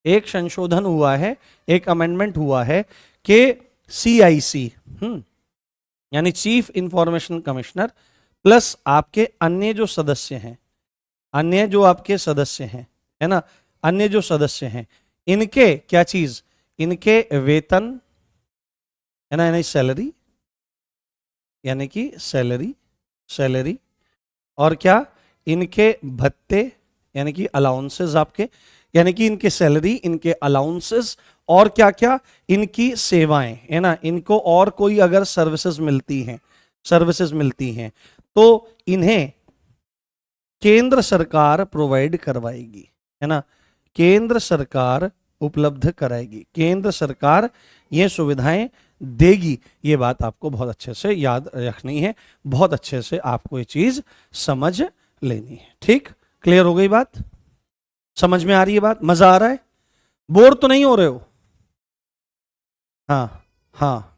एक संशोधन हुआ है, एक अमेंडमेंट हुआ है कि सीआईसी यानी चीफ इंफॉर्मेशन कमिश्नर प्लस आपके अन्य जो सदस्य हैं, अन्य जो आपके सदस्य हैं, है ना, अन्य जो सदस्य हैं, इनके क्या चीज, इनके वेतन, है ना, यानी सैलरी, यानी कि सैलरी, सैलरी, और क्या, इनके भत्ते यानी कि अलाउंसेस आपके, यानी कि इनके सैलरी, इनके अलाउंसेस, और क्या क्या, इनकी सेवाएं, है ना, इनको और कोई अगर सर्विसेज मिलती हैं, सर्विसेज मिलती हैं तो इन्हें केंद्र सरकार प्रोवाइड करवाएगी, है ना, केंद्र सरकार उपलब्ध कराएगी, केंद्र सरकार ये सुविधाएं देगी। ये बात आपको बहुत अच्छे से याद रखनी है, बहुत अच्छे से आपको ये चीज समझ लेनी है, ठीक, क्लियर हो गई बात, समझ में आ रही है बात, मजा आ रहा है, बोर तो नहीं हो रहे हो? हाँ हाँ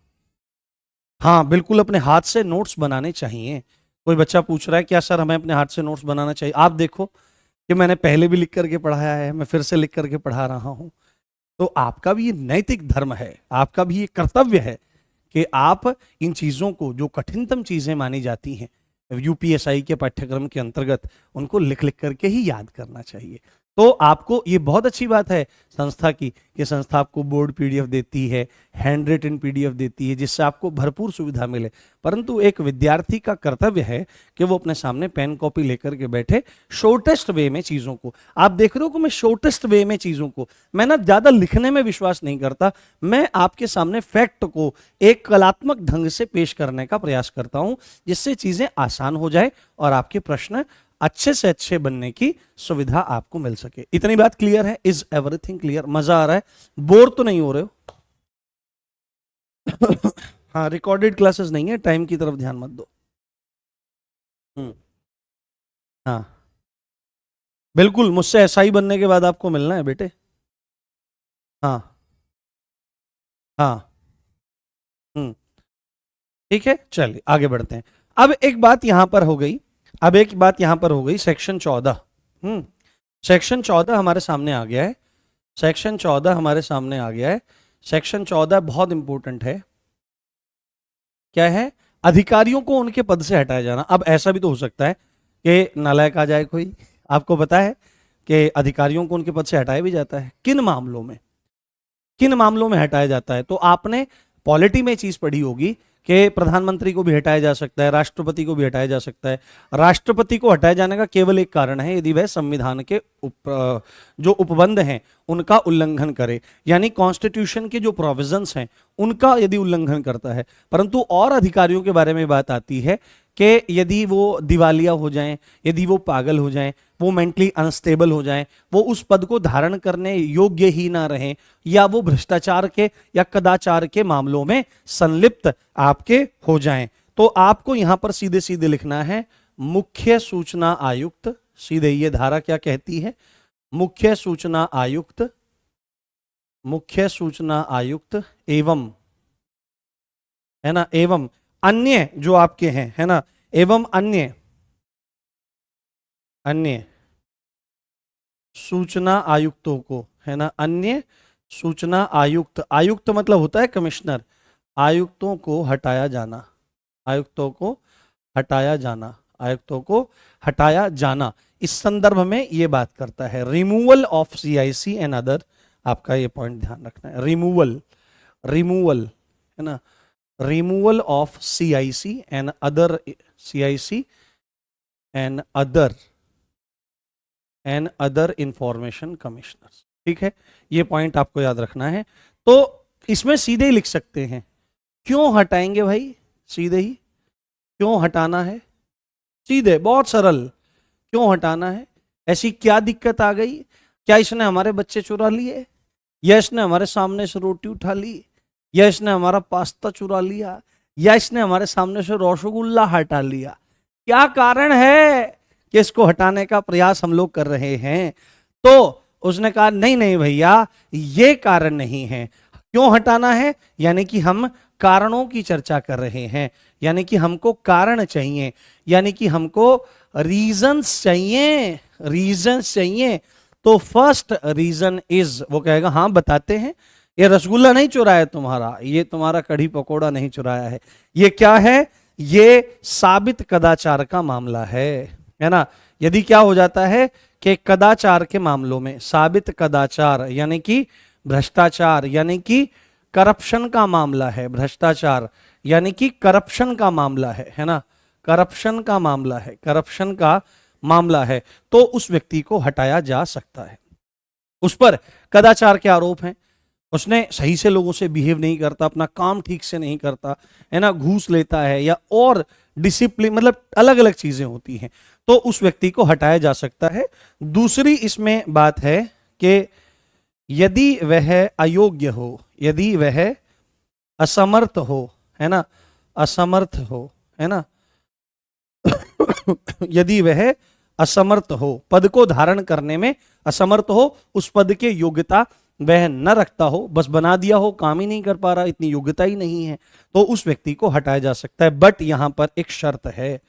हाँ, बिल्कुल अपने हाथ से नोट्स बनाने चाहिए। कोई बच्चा पूछ रहा है क्या सर हमें अपने हाथ से नोट्स बनाना चाहिए? आप देखो कि मैंने पहले भी लिख करके पढ़ाया है, मैं फिर से लिख करके पढ़ा रहा हूं, तो आपका भी ये नैतिक धर्म है, आपका भी ये कर्तव्य है कि आप इन चीजों को, जो कठिनतम चीजें मानी जाती हैं यूपीएसआई के पाठ्यक्रम के अंतर्गत, उनको लिख लिख करके ही याद करना चाहिए। तो आपको ये बहुत अच्छी बात है संस्था की कि संस्था आपको बोर्ड पीडीएफ देती है, हैंड रिटन पीडीएफ देती है, जिससे आपको भरपूर सुविधा मिले। परंतु एक विद्यार्थी का कर्तव्य है कि वो अपने सामने पेन कॉपी लेकर के बैठे, शॉर्टेस्ट वे में चीजों को, आप देख रहे हो कि मैं शॉर्टेस्ट वे में चीजों को, मैं ना ज्यादा लिखने में विश्वास नहीं करता, मैं आपके सामने फैक्ट को एक कलात्मक ढंग से पेश करने का प्रयास करता हूं, जिससे चीजें आसान हो जाए और आपके प्रश्न अच्छे से अच्छे बनने की सुविधा आपको मिल सके। इतनी बात क्लियर है? Is everything clear? मजा आ रहा है? बोर तो नहीं हो रहे हो? हाँ, रिकॉर्डेड क्लासेस नहीं है, टाइम की तरफ ध्यान मत दो। हाँ बिल्कुल, मुझसे एसआई बनने के बाद आपको मिलना है बेटे। हाँ हाँ ठीक है, चलिए आगे बढ़ते हैं। अब एक बात यहां पर हो गई, अब एक बात यहां पर हो गई, सेक्शन 14, सेक्शन 14 हमारे सामने आ गया है, सेक्शन 14 हमारे सामने आ गया है। सेक्शन 14 बहुत इंपॉर्टेंट है, क्या है? अधिकारियों को उनके पद से हटाया जाना। अब ऐसा भी तो हो सकता है कि नालायक आ जाए कोई। आपको पता है कि अधिकारियों को उनके पद से हटाया भी जाता है। किन मामलों में, किन मामलों में हटाया जाता है? तो आपने पॉलिटी में चीज पढ़ी होगी कि प्रधानमंत्री को भी हटाया जा सकता है, राष्ट्रपति को भी हटाया जा सकता है। राष्ट्रपति को हटाए जाने का केवल एक कारण है, यदि वह संविधान के जो उपबंध हैं उनका उल्लंघन करे, यानी कॉन्स्टिट्यूशन के जो प्रोविजंस हैं उनका यदि उल्लंघन करता है। परंतु और अधिकारियों के बारे में बात आती है कि यदि वो दिवालिया हो जाएं, यदि वो पागल हो जाएं, वो मेंटली अनस्टेबल हो जाएं, वो उस पद को धारण करने योग्य ही ना रहें, या वो भ्रष्टाचार के या कदाचार के मामलों में संलिप्त आपके हो जाएं, तो आपको यहां पर सीधे सीधे लिखना है मुख्य सूचना आयुक्त। सीधे ये धारा क्या कहती है? मुख्य सूचना आयुक्त, मुख्य सूचना आयुक्त एवं, है ना, एवं अन्य जो आपके हैं, है ना, एवं अन्य अन्य सूचना आयुक्तों को, है ना, अन्य सूचना आयुक्त, आयुक्त मतलब होता है कमिश्नर, आयुक्तों को हटाया जाना, आयुक्तों को हटाया जाना, आयुक्तों को हटाया जाना। इस संदर्भ में यह बात करता है removal of CIC and other. आपका ये पॉइंट ध्यान रखना है, रिमूवल, रिमूवल, है ना, removal of CIC and other, CIC and other information commissioners. ठीक है, ये पॉइंट आपको याद रखना है। तो इसमें सीधे ही लिख सकते हैं, क्यों हटाएंगे भाई, सीधे ही क्यों हटाना है, सीधे, बहुत सरल, क्यों हटाना है, ऐसी क्या दिक्कत आ गई, क्या इसने हमारे बच्चे चुरा लिए, या इसने हमारे सामने से रोटी उठा ली, या इसने हमारा पास्ता चुरा लिया, या इसने हमारे सामने से रसगुल्ला हटा लिया, क्या कारण है कि इसको हटाने का प्रयास हम लोग कर रहे हैं? तो उसने कहा नहीं नहीं भैया, ये कारण नहीं है। क्यों हटाना है? यानी कि हम कारणों की चर्चा कर रहे हैं, यानी कि हमको कारण चाहिए, यानी कि हमको रीजंस चाहिए, रीजंस चाहिए। तो फर्स्ट रीजन इज, वो कहेगा हाँ बताते हैं, ये रसगुल्ला नहीं चुराया तुम्हारा, ये तुम्हारा कढ़ी पकोड़ा नहीं चुराया है, ये क्या है, ये साबित कदाचार का मामला है ना। यदि क्या हो जाता है कि कदाचार के मामलों में, साबित कदाचार यानी कि भ्रष्टाचार, यानी कि करप्शन का मामला है, भ्रष्टाचार यानी कि करप्शन का मामला है ना, करप्शन का मामला है, करप्शन का मामला है, तो उस व्यक्ति को हटाया जा सकता है। उस पर कदाचार के आरोप हैं, उसने सही से लोगों से बिहेव नहीं करता, अपना काम ठीक से नहीं करता, है ना, घूस लेता है, या और डिसिप्लिन, मतलब अलग अलग चीजें होती हैं, तो उस व्यक्ति को हटाया जा सकता है। दूसरी इसमें बात है कि यदि वह अयोग्य हो, यदि वह असमर्थ हो, है ना, असमर्थ हो, है ना यदि वह असमर्थ हो, पद को धारण करने में असमर्थ हो, उस पद के योग्यता वह न रखता हो, बस बना दिया हो, काम ही नहीं कर पा रहा, इतनी योग्यता ही नहीं है, तो उस व्यक्ति को हटाया जा सकता है। बट यहां पर एक शर्त है,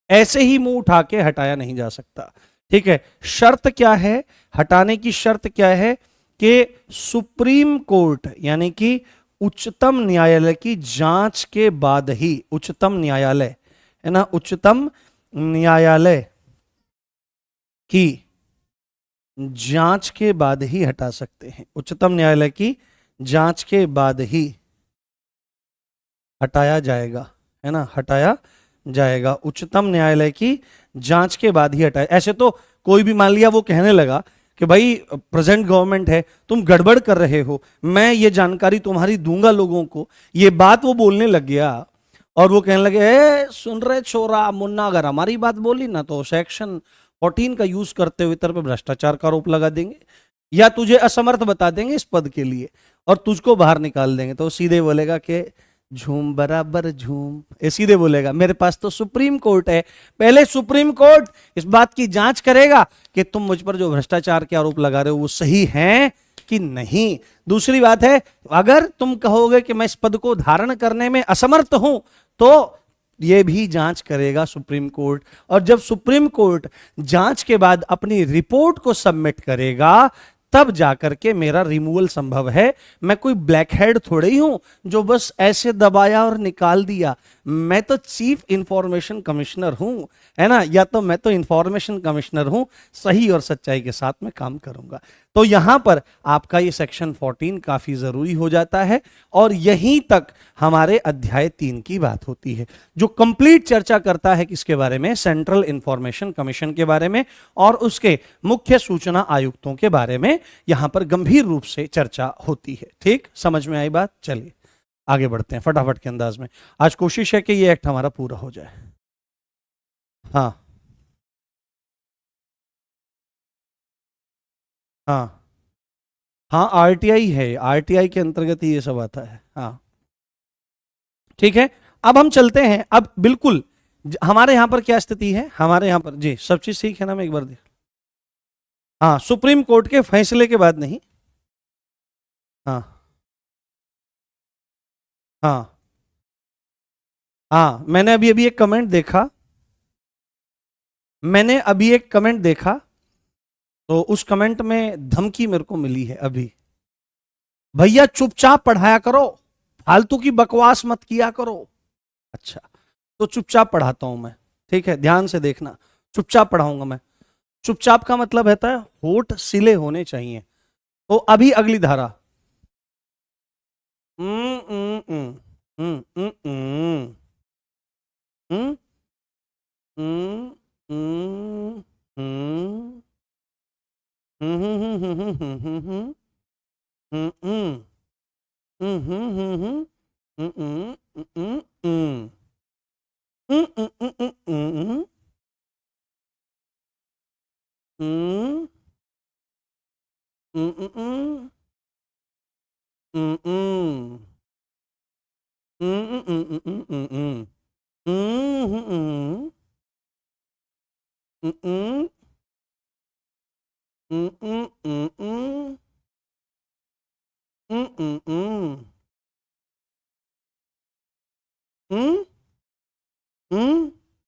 ऐसे ही मुंह उठा के हटाया नहीं जा सकता। ठीक है, शर्त क्या है, हटाने की शर्त क्या है कि सुप्रीम कोर्ट यानी कि उच्चतम न्यायालय की जांच के बाद ही, उच्चतम न्यायालय, है ना, उच्चतम न्यायालय की जांच के बाद ही हटा सकते हैं, उच्चतम न्यायालय की जांच के बाद ही हटाया जाएगा, है ना, हटाया जाएगा, उच्चतम न्यायालय की जांच के बाद ही हटाया। ऐसे तो कोई भी मान लिया वो कहने लगा कि भाई प्रेजेंट गवर्नमेंट है, तुम गड़बड़ कर रहे हो, मैं ये जानकारी तुम्हारी दूंगा लोगों को, ये बात वो बोलने लग गया, और वो कहने लगे सुन रहे छोरा मुन्ना, अगर हमारी बात बोली ना तो सेक्शन 14 का यूज करते हुए तेरे पे भ्रष्टाचार का आरोप लगा देंगे, या तुझे असमर्थ बता देंगे इस पद के लिए और तुझको बाहर निकाल देंगे। तो सीधे बोलेगा कि झूम बराबर झूम, ये सीधे बोलेगा मेरे पास तो सुप्रीम कोर्ट है, पहले सुप्रीम कोर्ट इस बात की जांच करेगा कि तुम मुझ पर जो भ्रष्टाचार के आरोप लगा रहे हो वो सही हैं कि नहीं। दूसरी बात है, अगर तुम कहोगे कि मैं इस पद को धारण करने में असमर्थ हूं, तो यह भी जांच करेगा सुप्रीम कोर्ट, और जब सुप्रीम कोर्ट जांच के बाद अपनी रिपोर्ट को सबमिट करेगा, तब जाकर के मेरा रिमूवल संभव है। मैं कोई ब्लैक हेड थोड़े ही हूं जो बस ऐसे दबाया और निकाल दिया, मैं तो चीफ इंफॉर्मेशन कमिश्नर हूं, है ना, या तो मैं तो इंफॉर्मेशन कमिश्नर हूं, सही और सच्चाई के साथ में काम करूंगा। तो यहां पर आपका ये सेक्शन 14 काफी जरूरी हो जाता है और यहीं तक हमारे अध्याय 3 की बात होती है, जो कंप्लीट चर्चा करता है किसके बारे में, सेंट्रल इंफॉर्मेशन कमीशन के बारे में और उसके मुख्य सूचना आयुक्तों के बारे में यहां पर गंभीर रूप से चर्चा होती है। ठीक, समझ में आई बात? चलिए आगे बढ़ते हैं फटाफट के अंदाज में। आज कोशिश है कि ये एक्ट हमारा पूरा हो जाए। हाँ हाँ हाँ, आरटीआई है, आरटीआई के अंतर्गत ही ये सब आता है। हाँ ठीक है, अब हम चलते हैं। अब बिल्कुल हमारे यहां पर क्या स्थिति है, हमारे यहां पर जी सब चीज ठीक है ना, मैं एक बार देख। हाँ, सुप्रीम कोर्ट के फैसले के बाद नहीं। हाँ हाँ हाँ, मैंने अभी अभी एक कमेंट देखा, मैंने अभी एक कमेंट देखा, तो उस कमेंट में धमकी मेरे को मिली है अभी, भैया चुपचाप पढ़ाया करो, फालतू की बकवास मत किया करो। अच्छा, तो चुपचाप पढ़ाता हूं मैं, ठीक है, ध्यान से देखना, चुपचाप पढ़ाऊंगा मैं। चुपचाप का मतलब रहता है होठ सिले होने चाहिए। तो अभी अगली धारा, हम्म हम्म हम्म हम्म हम्म हम्म हम्म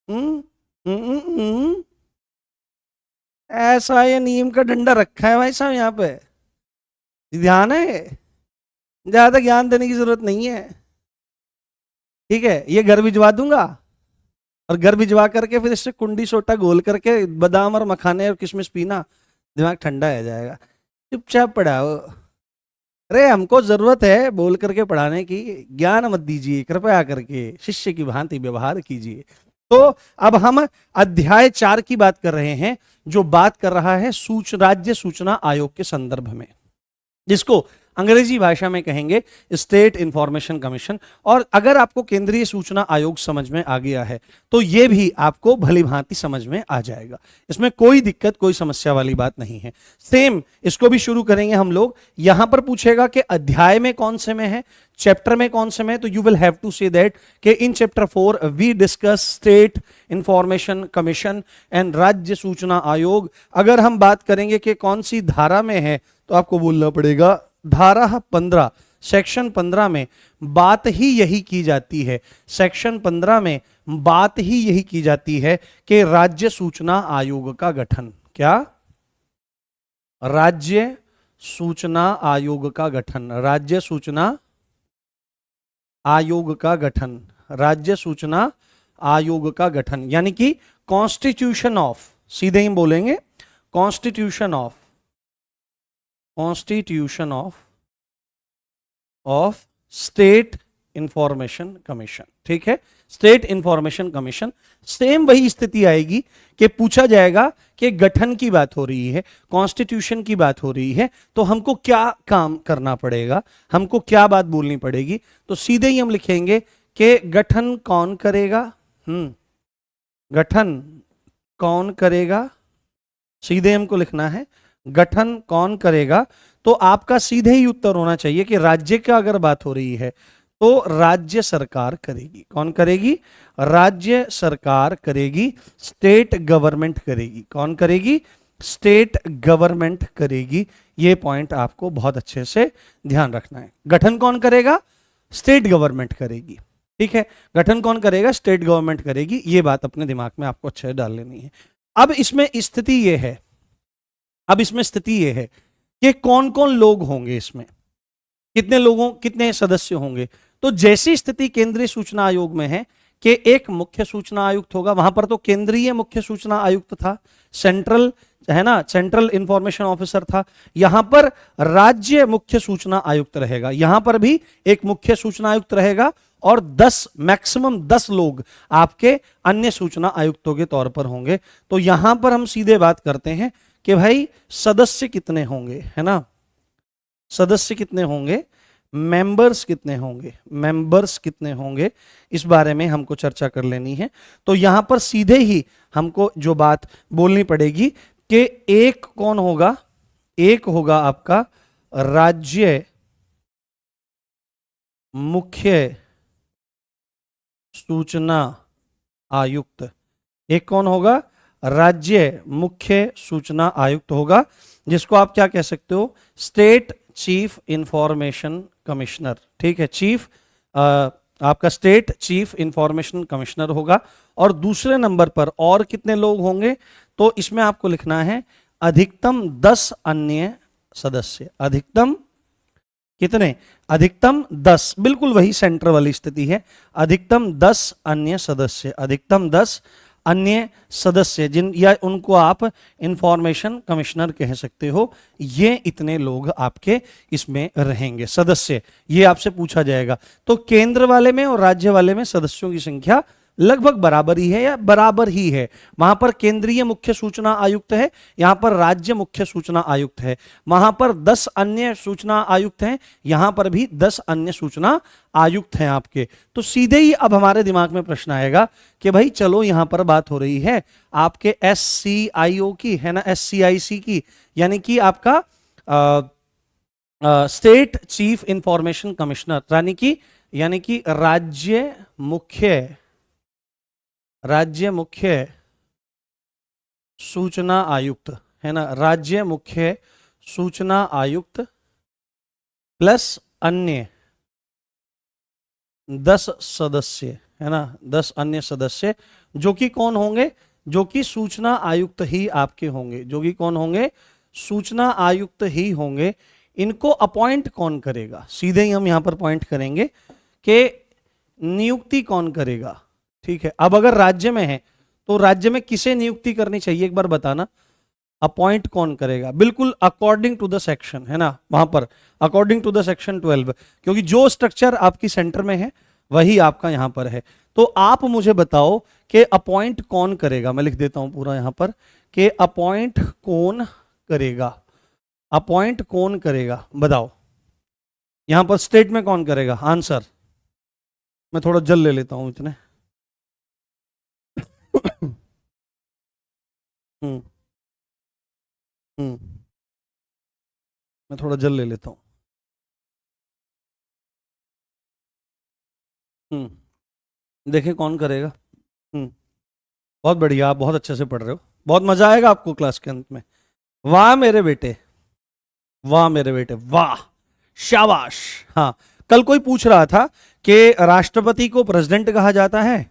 हम्म हम्म हम्म ऐसा ये नीम का डंडा रखा है भाई साहब यहाँ पे, ध्यान है, ज्यादा ज्ञान देने की जरूरत नहीं है। ठीक है, ये घर भिजवा दूंगा और घर भिजवा करके फिर इससे कुंडी सोटा गोल करके बादाम और मखाने और किशमिश पीना, दिमाग ठंडा हो जाएगा। चुपचाप पढ़ाओ। अरे हमको जरूरत है बोल करके पढ़ाने की, ज्ञान मत दीजिए, कृपया करके शिष्य की भांति व्यवहार कीजिए। तो अब हम अध्याय 4 की बात कर रहे हैं, जो बात कर रहा है राज्य सूचना आयोग के संदर्भ में, जिसको अंग्रेजी भाषा में कहेंगे स्टेट इंफॉर्मेशन कमीशन। और अगर आपको केंद्रीय सूचना आयोग समझ में आ गया है तो यह भी आपको भली भांति समझ में आ जाएगा, इसमें कोई दिक्कत कोई समस्या वाली बात नहीं है। सेम इसको भी शुरू करेंगे हम लोग। यहां पर पूछेगा कि अध्याय में कौन से में है, चैप्टर में कौन से में, तो you will have to say that कि in chapter 4 we discuss state information commission and राज्य सूचना आयोग। अगर हम बात करेंगे कि कौन सी धारा में है तो आपको बोलना पड़ेगा धारा 15, सेक्शन 15 में बात ही यही की जाती है, सेक्शन 15 में बात ही यही की जाती है कि राज्य सूचना आयोग का गठन, क्या, राज्य सूचना आयोग का गठन, राज्य सूचना आयोग का गठन, राज्य सूचना आयोग का गठन, यानी कि कॉन्स्टिट्यूशन ऑफ, सीधे ही बोलेंगे constitution of, constitution of state information commission. ठीक है, स्टेट इंफॉर्मेशन कमीशन। सेम वही स्थिति आएगी कि पूछा जाएगा कि गठन की बात हो रही है, कॉन्स्टिट्यूशन की बात हो रही है, तो हमको क्या काम करना पड़ेगा, हमको क्या बात बोलनी पड़ेगी। तो सीधे ही हम लिखेंगे कि गठन कौन करेगा, गठन कौन करेगा, सीधे हमको लिखना है गठन कौन करेगा। तो आपका सीधे ही उत्तर होना चाहिए कि राज्य का अगर बात हो रही है तो राज्य सरकार करेगी। कौन करेगी, राज्य सरकार करेगी, स्टेट गवर्नमेंट करेगी। कौन करेगी, स्टेट गवर्नमेंट करेगी। ये पॉइंट आपको बहुत अच्छे से ध्यान रखना है। गठन कौन करेगा, स्टेट गवर्नमेंट करेगी। ठीक है, गठन कौन करेगा, स्टेट गवर्नमेंट करेगी। ये बात अपने दिमाग में आपको अच्छे से डाल लेनी है। अब इसमें स्थिति ये है, अब इसमें स्थिति यह है कि कौन कौन लोग होंगे इसमें, कितने लोगों, कितने सदस्य होंगे। तो जैसी स्थिति केंद्रीय सूचना आयोग में है कि एक मुख्य सूचना आयुक्त होगा, वहां पर तो केंद्रीय मुख्य सूचना आयुक्त था, सेंट्रल है ना, सेंट्रल इंफॉर्मेशन ऑफिसर था। यहां पर राज्य मुख्य सूचना आयुक्त रहेगा, यहां पर भी एक मुख्य सूचना आयुक्त रहेगा और 10 मैक्सिमम 10 लोग आपके अन्य सूचना आयुक्तों के तौर पर होंगे। तो यहां पर हम सीधे बात करते हैं कि भाई सदस्य कितने होंगे, है ना, सदस्य कितने होंगे, मेंबर्स कितने होंगे, मेंबर्स कितने होंगे, इस बारे में हमको चर्चा कर लेनी है। तो यहां पर सीधे ही हमको जो बात बोलनी पड़ेगी कि एक कौन होगा, एक होगा आपका राज्य मुख्य सूचना आयुक्त। एक कौन होगा, राज्य मुख्य सूचना आयुक्त होगा, जिसको आप क्या कह सकते हो, स्टेट चीफ इंफॉर्मेशन कमिश्नर। ठीक है, चीफ आपका स्टेट चीफ इंफॉर्मेशन कमिश्नर होगा। और दूसरे नंबर पर और कितने लोग होंगे, तो इसमें आपको लिखना है अधिकतम 10 अन्य सदस्य। अधिकतम कितने, अधिकतम 10, बिल्कुल वही सेंटर वाली स्थिति है, अधिकतम 10 अन्य सदस्य, अधिकतम 10 अन्य सदस्य, जिन या उनको आप इंफॉर्मेशन कमिश्नर कह सकते हो। ये इतने लोग आपके इसमें रहेंगे सदस्य, ये आपसे पूछा जाएगा। तो केंद्र वाले में और राज्य वाले में सदस्यों की संख्या लगभग बराबर ही है या बराबर ही है। वहां पर केंद्रीय मुख्य सूचना आयुक्त है, यहां पर राज्य मुख्य सूचना आयुक्त है, वहां पर 10 अन्य सूचना आयुक्त हैं, यहां पर भी 10 अन्य सूचना आयुक्त हैं आपके। तो सीधे ही अब हमारे दिमाग में प्रश्न आएगा कि भाई चलो यहां पर बात हो रही है आपके SCIO की, है ना, SCIC की, यानी कि आपका स्टेट चीफ इंफॉर्मेशन कमिश्नर, यानी कि राज्य मुख्य सूचना आयुक्त, है ना, राज्य मुख्य सूचना आयुक्त प्लस अन्य 10 सदस्य, है ना, 10 अन्य सदस्य, जो कि कौन होंगे, जो कि सूचना आयुक्त ही आपके होंगे, जो कि कौन होंगे, सूचना आयुक्त ही होंगे। इनको अपॉइंट कौन करेगा, सीधे ही हम यहां पर पॉइंट करेंगे कि नियुक्ति कौन करेगा। ठीक है, अब अगर राज्य में है तो राज्य में किसे नियुक्ति करनी चाहिए एक बार बताना, अपॉइंट कौन करेगा, बिल्कुल अकॉर्डिंग टू द सेक्शन, है ना, वहां पर अकॉर्डिंग टू द सेक्शन 12, क्योंकि जो स्ट्रक्चर आपकी सेंटर में है वही आपका यहां पर है। तो आप मुझे बताओ कि अपॉइंट कौन करेगा, मैं लिख देता हूं पूरा यहां पर कि अपॉइंट कौन करेगा, अपॉइंट कौन करेगा, बताओ यहां पर स्टेट में कौन करेगा, आंसर। मैं थोड़ा जल ले लेता हूं इतने हम्म मैं थोड़ा जल ले लेता हूं। देखें कौन करेगा। बहुत बढ़िया, आप बहुत अच्छे से पढ़ रहे हो, बहुत मजा आएगा आपको क्लास के अंत में। वाह मेरे बेटे, वाह मेरे बेटे, वाह, शाबाश। हाँ, कल कोई पूछ रहा था कि राष्ट्रपति को प्रेसिडेंट कहा जाता है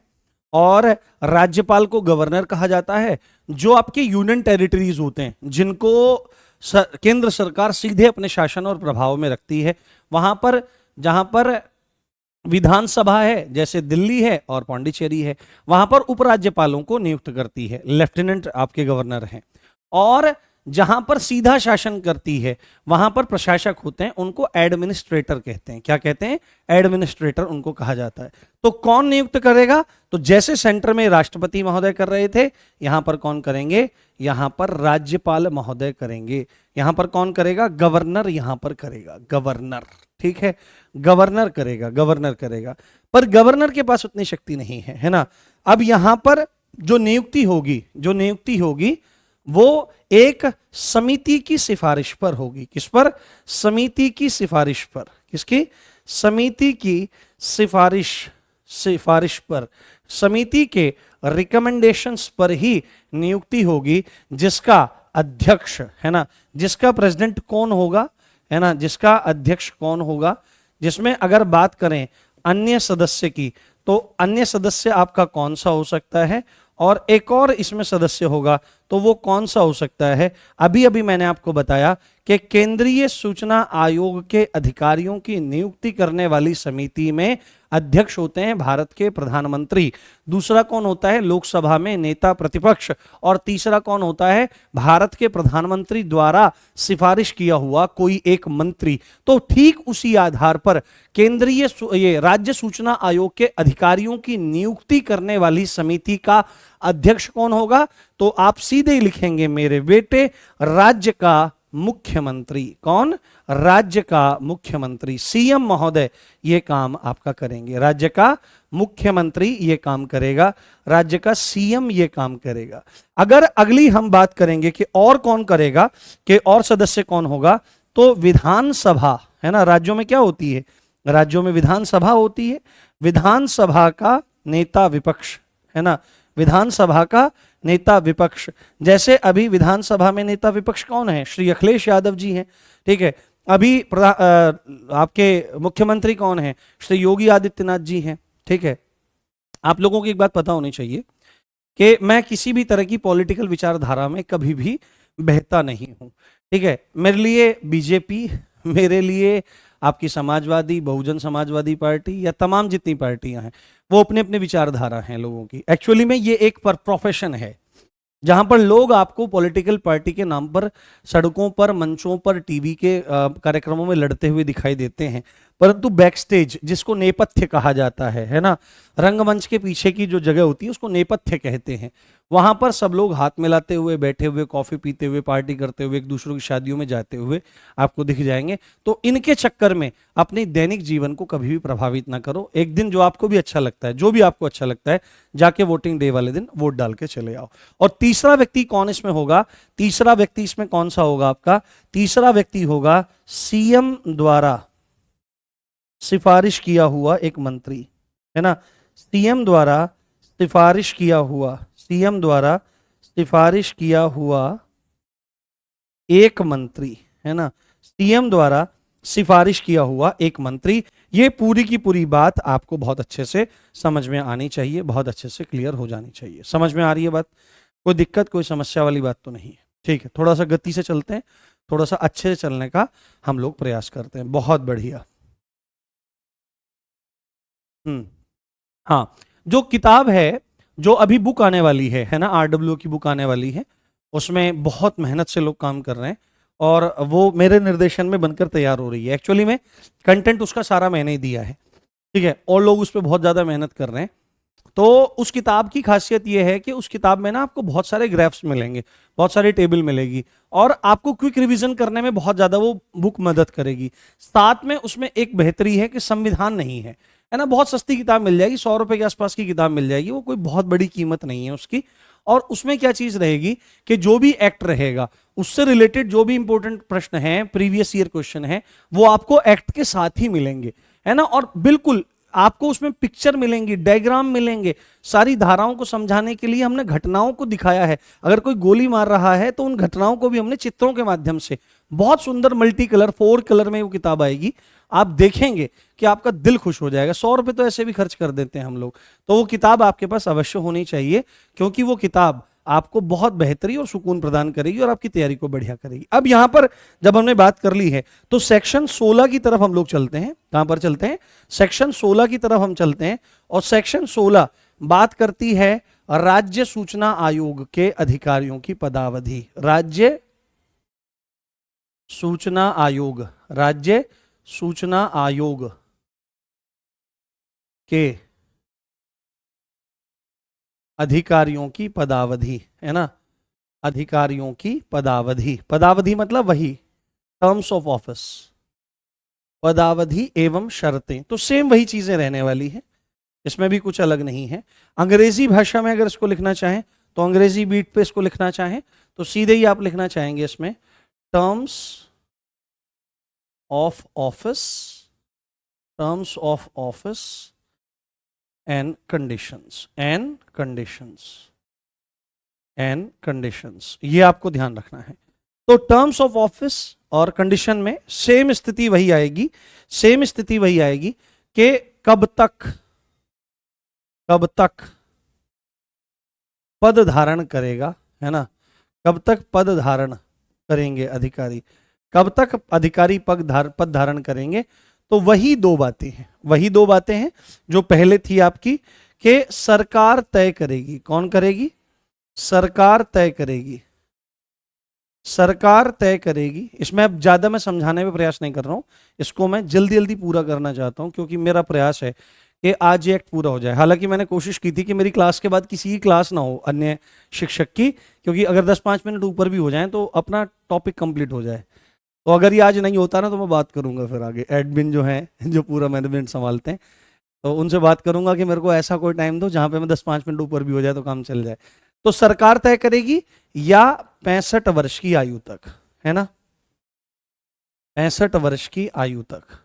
और राज्यपाल को गवर्नर कहा जाता है। जो आपके यूनियन टेरिटरीज होते हैं, जिनको केंद्र सरकार सीधे अपने शासन और प्रभाव में रखती है, वहां पर जहां पर विधानसभा है, जैसे दिल्ली है और पौंडीचेरी है, वहां पर उपराज्यपालों को नियुक्त करती है, लेफ्टिनेंट आपके गवर्नर हैं। और जहां पर सीधा शासन करती है वहां पर प्रशासक होते हैं, उनको एडमिनिस्ट्रेटर कहते हैं। क्या कहते हैं, एडमिनिस्ट्रेटर उनको कहा जाता है। तो कौन नियुक्त करेगा, तो जैसे सेंटर में राष्ट्रपति महोदय कर रहे थे, यहां पर कौन करेंगे, यहां पर राज्यपाल महोदय करेंगे। यहां पर कौन करेगा, गवर्नर यहां पर करेगा, गवर्नर। ठीक है, गवर्नर करेगा, गवर्नर करेगा। पर गवर्नर के पास उतनी शक्ति नहीं है, है ना। अब यहां पर जो नियुक्ति होगी वो एक समिति की सिफारिश पर होगी। किस पर, समिति की सिफारिश पर। किसकी, समिति की सिफारिश पर, समिति के रिकमेंडेशंस पर ही नियुक्ति होगी, जिसका अध्यक्ष, है ना, जिसका प्रेसिडेंट कौन होगा, है ना, जिसका अध्यक्ष कौन होगा। जिसमें अगर बात करें अन्य सदस्य की, तो अन्य सदस्य आपका कौन सा हो सकता है, और एक और इसमें सदस्य होगा, तो वो कौन सा हो सकता है। अभी अभी मैंने आपको बताया कि केंद्रीय सूचना आयोग के अधिकारियों की नियुक्ति करने वाली समिति में अध्यक्ष होते हैं भारत के प्रधानमंत्री। दूसरा कौन होता है? लोकसभा में नेता प्रतिपक्ष। और तीसरा कौन होता है? भारत के प्रधानमंत्री द्वारा सिफारिश किया हुआ कोई एक मंत्री। तो ठीक उसी आधार पर ये राज्य सूचना आयोग के अधिकारियों की नियुक्ति करने वाली समिति का अध्यक्ष कौन होगा? तो आप सीधे ही लिखेंगे मेरे बेटे, राज्य का मुख्यमंत्री। कौन? राज्य का मुख्यमंत्री, सीएम महोदय ये काम आपका करेंगे। राज्य का मुख्यमंत्री ये काम करेगा, राज्य का सीएम ये काम करेगा। अगर अगली हम बात करेंगे कि और कौन करेगा, कि और सदस्य कौन होगा, तो विधानसभा है ना, राज्यों में क्या होती है? राज्यों में विधानसभा होती है। विधानसभा का नेता विपक्ष है ना, विधानसभा का नेता विपक्ष। जैसे अभी विधानसभा में नेता विपक्ष कौन है? श्री अखिलेश यादव जी हैं, ठीक है। अभी आपके मुख्यमंत्री कौन है? श्री योगी आदित्यनाथ जी हैं, ठीक है। आप लोगों को एक बात पता होनी चाहिए कि मैं किसी भी तरह की पॉलिटिकल विचारधारा में कभी भी बहता नहीं हूं, ठीक है। मेरे लिए बीजेपी, मेरे लिए आपकी समाजवादी, बहुजन समाजवादी पार्टी या तमाम जितनी पार्टियां हैं, वो अपने अपने विचारधारा हैं लोगों की। एक्चुअली में ये एक प्रोफेशन है जहां पर लोग आपको पॉलिटिकल पार्टी के नाम पर सड़कों पर, मंचों पर, टीवी के कार्यक्रमों में लड़ते हुए दिखाई देते हैं, परंतु बैकस्टेज, जिसको नेपथ्य कहा जाता है ना, रंगमंच के पीछे की जो जगह होती है उसको नेपथ्य कहते हैं। वहां पर सब लोग हाथ मिलाते हुए, बैठे हुए, कॉफी पीते हुए, पार्टी करते हुए, एक दूसरों की शादियों में जाते हुए आपको दिख जाएंगे। तो इनके चक्कर में अपने दैनिक जीवन को कभी भी प्रभावित ना करो। एक दिन जो आपको भी अच्छा लगता है, जो भी आपको अच्छा लगता है, जाके वोटिंग डे वाले दिन वोट डाल के चले आओ। और तीसरा व्यक्ति कौन इसमें होगा? तीसरा व्यक्ति इसमें कौन सा होगा आपका? तीसरा व्यक्ति होगा सीएम द्वारा सिफारिश किया हुआ एक मंत्री, है ना। सीएम द्वारा सिफारिश किया हुआ, सीएम द्वारा सिफारिश किया हुआ एक मंत्री, है ना। सीएम द्वारा सिफारिश किया हुआ एक मंत्री। ये पूरी की पूरी बात आपको बहुत अच्छे से समझ में आनी चाहिए, बहुत अच्छे से क्लियर हो जानी चाहिए। समझ में आ रही है बात? कोई दिक्कत, कोई समस्या वाली बात तो नहीं है, ठीक है। थोड़ा सा गति से चलते हैं, थोड़ा सा अच्छे से चलने का हम लोग प्रयास करते हैं। बहुत बढ़िया। हाँ, जो किताब है, जो अभी बुक आने वाली है ना, आरडब्ल्यू की बुक आने वाली है, उसमें बहुत मेहनत से लोग काम कर रहे हैं और वो मेरे निर्देशन में बनकर तैयार हो रही है। एक्चुअली में कंटेंट उसका सारा मैंने ही दिया है, ठीक है, और लोग उस पर बहुत ज़्यादा मेहनत कर रहे हैं। तो उस किताब की खासियत यह है कि उस किताब में ना आपको बहुत सारे ग्राफ्स मिलेंगे, बहुत सारी टेबल मिलेगी, और आपको क्विक रिवीजन करने में बहुत ज़्यादा वो बुक मदद करेगी। साथ में उसमें एक बेहतरी है कि संविधान नहीं है ना। बहुत सस्ती किताब मिल जाएगी, 100 रुपए के आसपास की किताब मिल जाएगी, वो कोई बहुत बड़ी कीमत नहीं है उसकी। और उसमें क्या चीज रहेगी कि जो भी एक्ट रहेगा उससे रिलेटेड जो भी इंपॉर्टेंट प्रश्न हैं, प्रीवियस ईयर क्वेश्चन है, वो आपको एक्ट के साथ ही मिलेंगे, है ना। और बिल्कुल आपको उसमें पिक्चर मिलेंगी, डायग्राम मिलेंगे। सारी धाराओं को समझाने के लिए हमने घटनाओं को दिखाया है। अगर कोई गोली मार रहा है तो उन घटनाओं को भी हमने चित्रों के माध्यम से, बहुत सुंदर मल्टी कलर 4 कलर में वो किताब आएगी। आप देखेंगे कि आपका दिल खुश हो जाएगा। 100 रुपए तो ऐसे भी खर्च कर देते हैं हम लोग, तो वो किताब आपके पास अवश्य होनी चाहिए, क्योंकि वो किताब आपको बहुत बेहतरी और सुकून प्रदान करेगी और आपकी तैयारी को बढ़िया करेगी। अब यहां पर जब हमने बात कर ली है तो सेक्शन 16 की तरफ हम लोग चलते हैं। कहां पर चलते हैं? सेक्शन 16 की तरफ हम चलते हैं। और सेक्शन 16 बात करती है राज्य सूचना आयोग के अधिकारियों की पदावधि। राज्य सूचना आयोग, राज्य सूचना आयोग के अधिकारियों की पदावधि, है ना। अधिकारियों की पदावधि, पदावधि मतलब वही टर्म्स ऑफ ऑफिस, पदावधि एवं शर्तें, तो सेम वही चीजें रहने वाली है, इसमें भी कुछ अलग नहीं है। अंग्रेजी भाषा में अगर इसको लिखना चाहें तो अंग्रेजी बीट पे इसको लिखना चाहें तो सीधे ही आप लिखना चाहेंगे इसमें terms of office, terms of office and conditions, and conditions, and conditions, ये आपको ध्यान रखना है। तो टर्म्स ऑफ ऑफिस और कंडीशन में सेम स्थिति वही आएगी, सेम स्थिति वही आएगी कि कब तक पद धारण करेगा, है ना, कब तक पद धारण करेंगे अधिकारी। कब तक अधिकारी पद धारण करेंगे? तो वही दो बातें हैं, वही दो बातें हैं जो पहले थी आपकी, कि सरकार तय करेगी। कौन करेगी? सरकार तय करेगी। सरकार तय करेगी। इसमें अब ज्यादा मैं समझाने में प्रयास नहीं कर रहा हूं, इसको मैं जल्दी जल्दी पूरा करना चाहता हूं, क्योंकि मेरा प्रयास है कि आज ये एक्ट पूरा हो जाए। हालांकि मैंने कोशिश की थी कि मेरी क्लास के बाद किसी की क्लास ना हो अन्य शिक्षक की, क्योंकि अगर 10-5 मिनट ऊपर भी हो जाए तो अपना टॉपिक कंप्लीट हो जाए। तो अगर ये आज नहीं होता ना, तो मैं बात करूंगा फिर आगे, एडमिन जो है, जो पूरा मैनेजमेंट संभालते हैं, तो उनसे बात करूंगा कि मेरे को ऐसा कोई टाइम दो जहां पे मैं 10-5 मिनट ऊपर भी हो जाए तो काम चल जाए। तो सरकार तय करेगी, या 65 वर्ष की आयु तक, है ना, 65 वर्ष की आयु तक,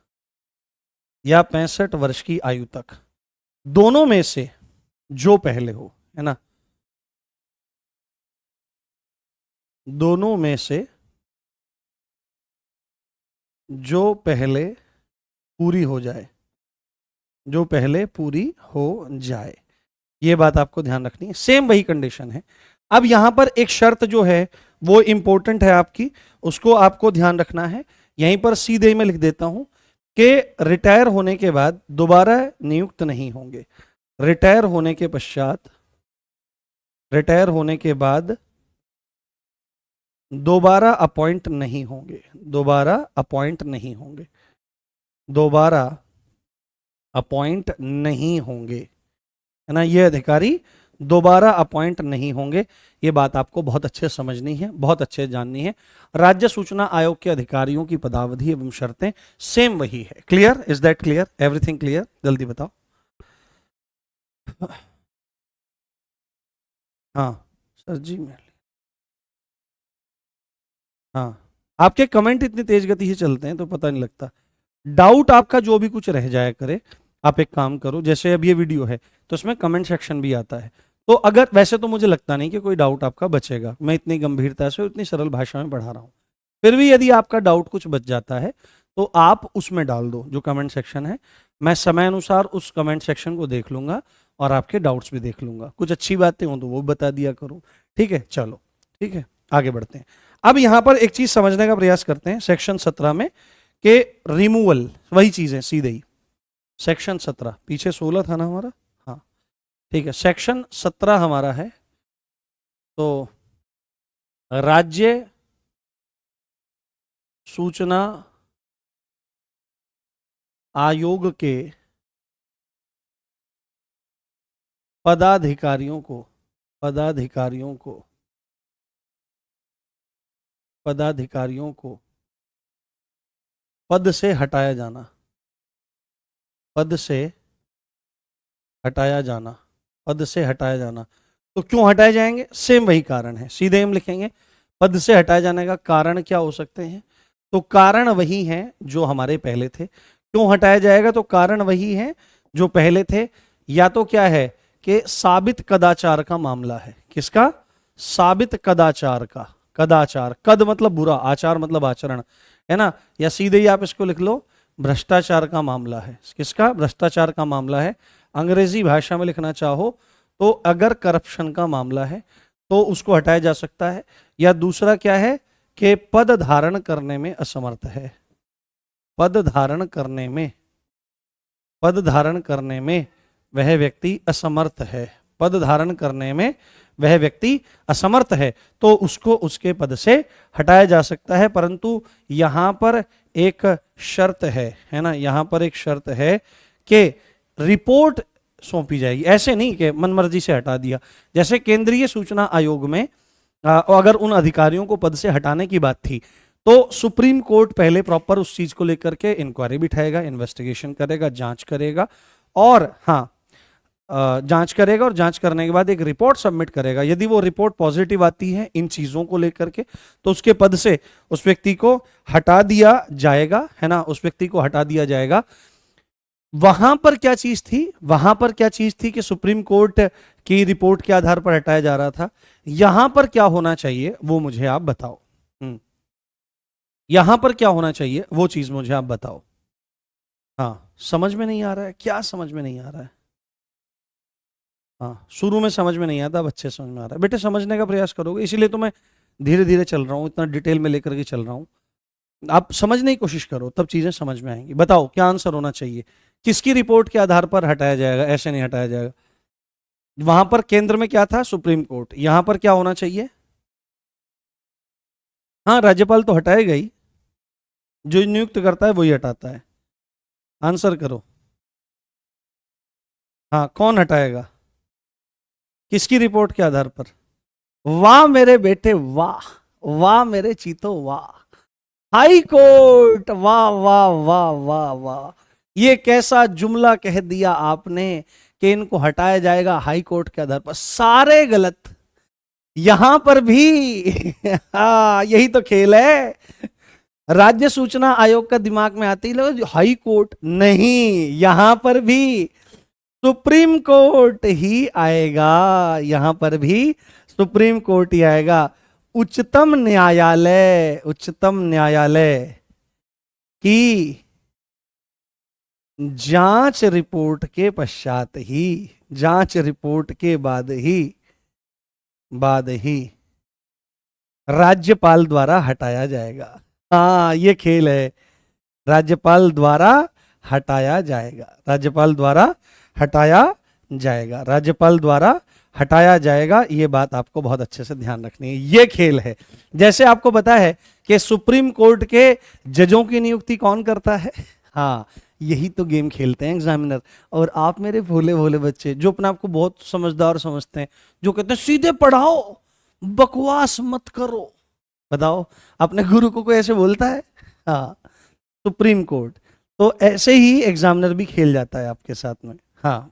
या 65 वर्ष की आयु तक, दोनों में से जो पहले हो, है ना, दोनों में से जो पहले पूरी हो जाए, जो पहले पूरी हो जाए, ये बात आपको ध्यान रखनी है। सेम वही कंडीशन है। अब यहां पर एक शर्त जो है वो इंपॉर्टेंट है आपकी, उसको आपको ध्यान रखना है। यहीं पर सीधे ही मैं लिख देता हूं कि रिटायर होने के बाद दोबारा नियुक्त नहीं होंगे। रिटायर होने के पश्चात, रिटायर होने के बाद दोबारा अपॉइंट नहीं होंगे, दोबारा अपॉइंट नहीं होंगे, दोबारा अपॉइंट नहीं होंगे, है ना, ये अधिकारी दोबारा अपॉइंट नहीं होंगे। ये बात आपको बहुत अच्छे समझनी है, बहुत अच्छे जाननी है। राज्य सूचना आयोग के अधिकारियों की पदावधि एवं शर्तें सेम वही है। Clear? Is that clear? Everything clear? जल्दी बताओ। हाँ सर जी, मैं, हाँ, आपके कमेंट इतनी तेज गति से चलते हैं तो पता नहीं लगता। डाउट आपका जो भी कुछ रह जाया करे, आप एक काम करो, जैसे अब ये वीडियो है तो इसमें कमेंट सेक्शन भी आता है, तो अगर, वैसे तो मुझे लगता नहीं कि कोई डाउट आपका बचेगा, मैं इतनी गंभीरता से इतनी सरल भाषा में पढ़ा रहा हूं, फिर भी यदि आपका डाउट कुछ बच जाता है तो आप उसमें डाल दो, जो कमेंट सेक्शन है, मैं समय अनुसार उस कमेंट सेक्शन को देख लूंगा और आपके डाउट्स भी देख लूंगा। कुछ अच्छी बातें हो तो वो बता दिया करो, ठीक है? चलो ठीक है, आगे बढ़ते हैं। अब यहां पर एक चीज समझने का प्रयास करते हैं सेक्शन 17 में, कि रिमूवल, वही चीज है सीधे ही, सेक्शन 17, पीछे 16 था ना हमारा, हाँ ठीक है, सेक्शन 17 हमारा है। तो राज्य सूचना आयोग के पदाधिकारियों को, पदाधिकारियों को, पदाधिकारियों को पद से हटाया जाना, पद से हटाया जाना, पद से हटाया जाना। तो क्यों हटाए जाएंगे? सेम वही कारण है, सीधे हम लिखेंगे पद से हटाए जाने का कारण क्या हो सकते हैं। तो कारण वही है जो हमारे पहले थे। क्यों हटाया जाएगा? तो कारण वही है जो पहले थे। या तो क्या है कि साबित कदाचार का मामला है। किसका? साबित कदाचार का। कदाचार, कद मतलब बुरा, आचार मतलब आचरण, है ना। या सीधे ही आप इसको लिख लो, भ्रष्टाचार का मामला है। किसका? भ्रष्टाचार का मामला है। अंग्रेजी भाषा में लिखना चाहो तो अगर करप्शन का मामला है तो उसको हटाया जा सकता है। या दूसरा क्या है कि पद धारण करने में असमर्थ है, पद धारण करने में, पद धारण करने में वह व्यक्ति असमर्थ है, पद धारण करने में वह व्यक्ति असमर्थ है, तो उसको उसके पद से हटाया जा सकता है। परंतु यहां पर एक शर्त है ना, यहां पर एक शर्त है कि रिपोर्ट सौंपी जाएगी। ऐसे नहीं कि मनमर्जी से हटा दिया। जैसे केंद्रीय सूचना आयोग में अगर उन अधिकारियों को पद से हटाने की बात थी तो सुप्रीम कोर्ट पहले प्रॉपर उस चीज को लेकर के इंक्वायरी बिठाएगा, इन्वेस्टिगेशन करेगा, जांच करेगा, और हाँ, जांच करेगा, और जांच करने के बाद एक रिपोर्ट सबमिट करेगा। यदि वो रिपोर्ट पॉजिटिव आती है इन चीजों को लेकर के, तो उसके पद से उस व्यक्ति को हटा दिया जाएगा, है ना, उस व्यक्ति को हटा दिया जाएगा। वहां पर क्या चीज थी? वहां पर क्या चीज थी कि सुप्रीम कोर्ट की रिपोर्ट के आधार पर हटाया जा रहा था। यहां पर क्या होना चाहिए वो मुझे आप बताओ। यहां पर क्या होना चाहिए वो चीज मुझे आप बताओ। हाँ, समझ में नहीं आ रहा है? क्या समझ में नहीं आ रहा है? हाँ, शुरू में समझ में नहीं आता, अब अच्छे समझ में आ रहा है। बेटे समझने का प्रयास करोगे, इसीलिए तो मैं धीरे धीरे चल रहा हूँ, इतना डिटेल में लेकर के चल रहा हूँ। आप समझने की कोशिश करो, तब चीजें समझ में आएंगी। बताओ क्या आंसर होना चाहिए, किसकी रिपोर्ट के आधार पर हटाया जाएगा? ऐसे नहीं हटाया जाएगा। वहां पर केंद्र में क्या था? Supreme court. यहां पर क्या होना चाहिए? हाँ, राज्यपाल तो हटाएगा ही, जो नियुक्त करता है वही हटाता है। आंसर करो। हाँ, कौन हटाएगा? किसकी रिपोर्ट के आधार पर? वाह मेरे बेटे वाह, वाह मेरे चीतो वाह, हाई कोर्ट, वाह वाह वाह वाह वाह। ये कैसा जुमला कह दिया आपने कि इनको हटाया जाएगा हाई कोर्ट के आधार पर? सारे गलत, यहां पर भी हाँ, यही तो खेल है। राज्य सूचना आयोग का दिमाग में आते ही लोग हाई कोर्ट नहीं, यहां पर भी सुप्रीम कोर्ट ही आएगा, यहां पर भी सुप्रीम कोर्ट ही आएगा। उच्चतम न्यायालय, उच्चतम न्यायालय की जांच रिपोर्ट के पश्चात ही, जांच रिपोर्ट के बाद ही राज्यपाल द्वारा हटाया जाएगा। हाँ, ये खेल है, राज्यपाल द्वारा हटाया जाएगा, राज्यपाल द्वारा हटाया जाएगा, राज्यपाल द्वारा हटाया जाएगा। ये बात आपको बहुत अच्छे से ध्यान रखनी है, ये खेल है। जैसे आपको पता है कि सुप्रीम कोर्ट के जजों की नियुक्ति कौन करता है? हाँ, यही तो गेम खेलते हैं एग्जामिनर। और आप मेरे भोले भोले बच्चे जो अपने आप को बहुत समझदार समझते हैं, जो कहते हैं सीधे पढ़ाओ, बकवास मत करो, बताओ अपने गुरु को कोई ऐसे बोलता है? हाँ, सुप्रीम कोर्ट। तो ऐसे ही एग्जामिनर भी खेल जाता है आपके साथ में। हाँ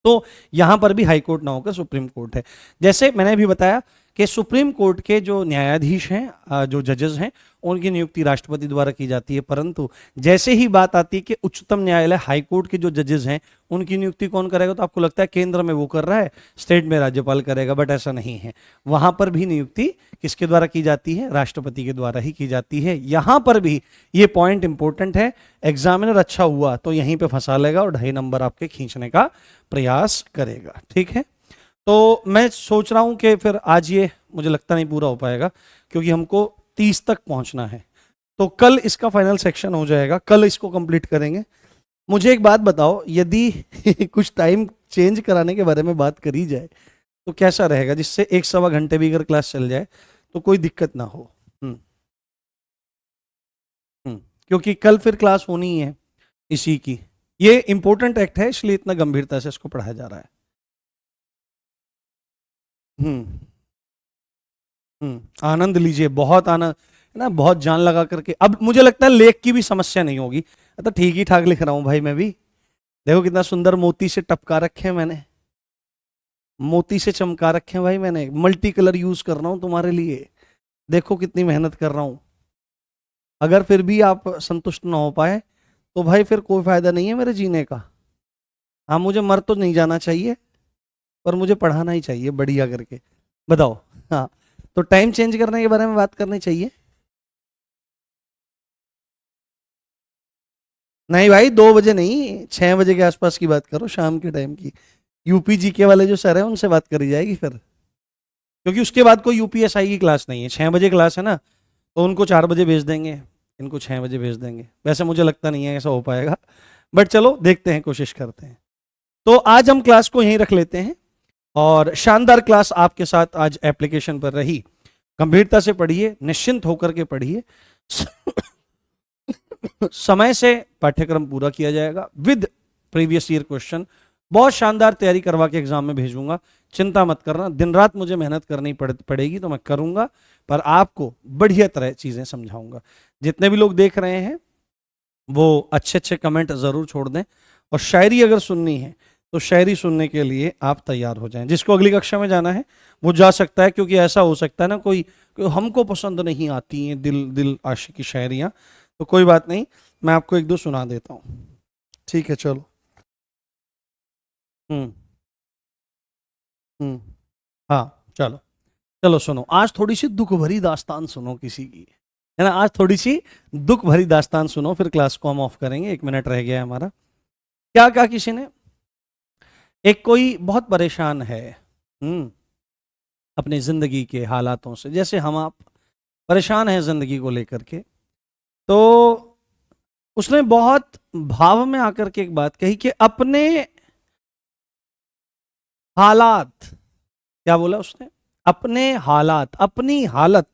तो यहां पर भी हाई कोर्ट ना होकर सुप्रीम कोर्ट है। जैसे मैंने भी बताया कि सुप्रीम कोर्ट के जो न्यायाधीश हैं, जो जजेस हैं, उनकी नियुक्ति राष्ट्रपति द्वारा की जाती है। परंतु जैसे ही बात आती है कि उच्चतम न्यायालय हाई कोर्ट के जो जजेस हैं उनकी नियुक्ति कौन करेगा, तो आपको लगता है केंद्र में वो कर रहा है, स्टेट में राज्यपाल करेगा, बट ऐसा नहीं है। वहां पर भी नियुक्ति किसके द्वारा की जाती है? राष्ट्रपति के द्वारा ही की जाती है। यहां पर भी ये पॉइंट इंपॉर्टेंट है, एग्जामिनर अच्छा हुआ तो यहीं पे फंसा लेगा और 2.5 नंबर आपके खींचने का प्रयास करेगा। ठीक है, तो मैं सोच रहा हूं कि फिर आज ये मुझे लगता नहीं पूरा हो पाएगा, क्योंकि हमको 30 तक पहुंचना है। तो कल इसका फाइनल सेक्शन हो जाएगा, कल इसको कंप्लीट करेंगे। मुझे एक बात बताओ, यदि कुछ टाइम चेंज कराने के बारे में बात करी जाए तो कैसा रहेगा, जिससे 1-1.25 घंटे भी अगर क्लास चल जाए तो कोई दिक्कत ना हो। हम्म क्योंकि कल फिर क्लास होनी ही है इसी की। ये इंपॉर्टेंट एक्ट है, इसलिए इतना गंभीरता से इसको पढ़ाया जा रहा है। हम्म आनंद लीजिए, बहुत आनंद है ना, बहुत जान लगा करके। अब मुझे लगता है लेख की भी समस्या नहीं होगी, तो ठीक ही ठाक लिख रहा हूं भाई मैं भी। देखो कितना सुंदर मोती से टपका रखे हैं मैंने, मोती से चमका रखे हैं भाई मैंने, मल्टी कलर यूज कर रहा हूं तुम्हारे लिए। देखो कितनी मेहनत कर रहा हूं। अगर फिर भी आप संतुष्ट ना हो पाए तो भाई फिर कोई फायदा नहीं है मेरे जीने का। हाँ, मुझे मर तो नहीं जाना चाहिए, पर मुझे पढ़ाना ही चाहिए बढ़िया करके। बताओ। हाँ, तो टाइम चेंज करने के बारे में बात करनी चाहिए। नहीं भाई, 2 बजे नहीं, 6 बजे के आसपास की बात करो, शाम के टाइम की। यूपी जीके वाले जो सर हैं उनसे बात करी जाएगी फिर, क्योंकि उसके बाद कोई यूपीएसआई की क्लास नहीं है। 6 बजे क्लास है ना, तो उनको 4 बजे भेज देंगे, इनको 6 बजे भेज देंगे। वैसे मुझे लगता नहीं है ऐसा हो पाएगा, बट चलो देखते हैं, कोशिश करते हैं। तो आज हम क्लास को यहीं रख लेते हैं, और शानदार क्लास आपके साथ आज एप्लीकेशन पर रही। गंभीरता से पढ़िए, निश्चिंत होकर के पढ़िए। समय से पाठ्यक्रम पूरा किया जाएगा विद प्रीवियस ईयर क्वेश्चन। बहुत शानदार तैयारी करवा के एग्जाम में भेजूंगा, चिंता मत करना। दिन रात मुझे मेहनत करनी पड़ेगी तो मैं करूंगा, पर आपको बढ़िया तरह चीजें समझाऊंगा। जितने भी लोग देख रहे हैं वो अच्छे अच्छे कमेंट जरूर छोड़ दें, और शायरी अगर सुननी है तो शायरी सुनने के लिए आप तैयार हो जाएं। जिसको अगली कक्षा में जाना है वो जा सकता है, क्योंकि ऐसा हो सकता है ना कोई हमको पसंद नहीं आती हैं दिल दिल आशिकी शायरियां, तो कोई बात नहीं, मैं आपको 1-2 सुना देता हूँ। ठीक है, चलो। हम्म हम्म हाँ, चलो चलो सुनो, आज थोड़ी सी दुख भरी दास्तान सुनो किसी की, है ना। आज थोड़ी सी दुख भरी दास्तान सुनो, फिर क्लास को हम ऑफ करेंगे। 1 मिनट रह गया है हमारा। क्या कहा किसी ने? एक कोई बहुत परेशान है, अपनी जिंदगी के हालातों से, जैसे हम आप परेशान हैं जिंदगी को लेकर के। तो उसने बहुत भाव में आकर के एक बात कही कि अपने हालात, क्या बोला उसने, अपने हालात, अपनी हालत,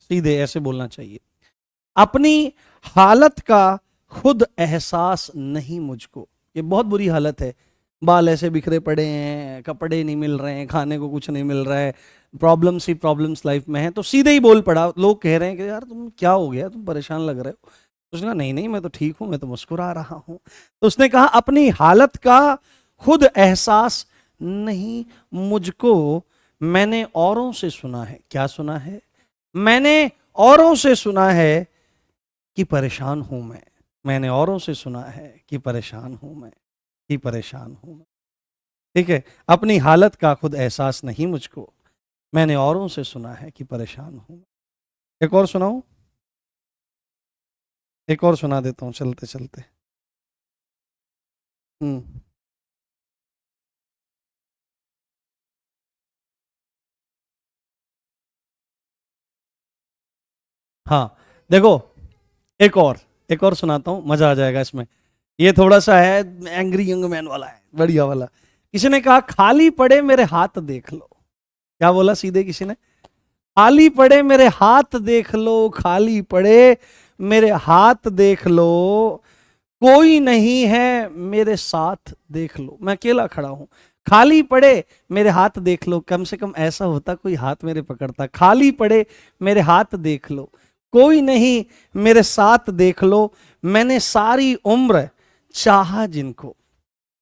सीधे ऐसे बोलना चाहिए, अपनी हालत का खुद एहसास नहीं मुझको। ये बहुत बुरी हालत है, बाल ऐसे बिखरे पड़े हैं, कपड़े नहीं मिल रहे हैं, खाने को कुछ नहीं मिल रहा है, प्रॉब्लम्स ही प्रॉब्लम्स लाइफ में है। तो सीधे ही बोल पड़ा, लोग कह रहे हैं कि यार तुम क्या हो गया, तुम परेशान लग रहे हो। तो उसने कहा नहीं नहीं मैं तो ठीक हूं, मैं तो मुस्कुरा रहा हूं। तो उसने कहा अपनी हालत का खुद एहसास नहीं मुझको, मैंने औरों से सुना है। क्या सुना है? मैंने औरों से सुना है कि परेशान हूं मैं। मैंने औरों से सुना है कि परेशान हूं मैं, कि परेशान हूं मैं। ठीक है, अपनी हालत का खुद एहसास नहीं मुझको, मैंने औरों से सुना है कि परेशान हूं। एक और सुनाऊं, एक और सुना देता हूं चलते चलते। हम्म। हाँ देखो, एक और सुनाता हूं, मजा आ जाएगा इसमें। ये थोड़ा सा है एंग्री यंग मैन वाला है, बढ़िया वाला। किसी ने कहा खाली पड़े मेरे हाथ देख लो। क्या बोला सीधे किसी ने? खाली पड़े मेरे हाथ देख लो, खाली पड़े मेरे हाथ देख लो, कोई नहीं है मेरे साथ देख लो, मैं अकेला खड़ा हूं। खाली पड़े मेरे हाथ देख लो, कम से कम ऐसा होता कोई हाथ मेरे पकड़ता। खाली पड़े मेरे हाथ देख लो, कोई नहीं मेरे साथ देख लो, मैंने सारी उम्र चाहा जिनको,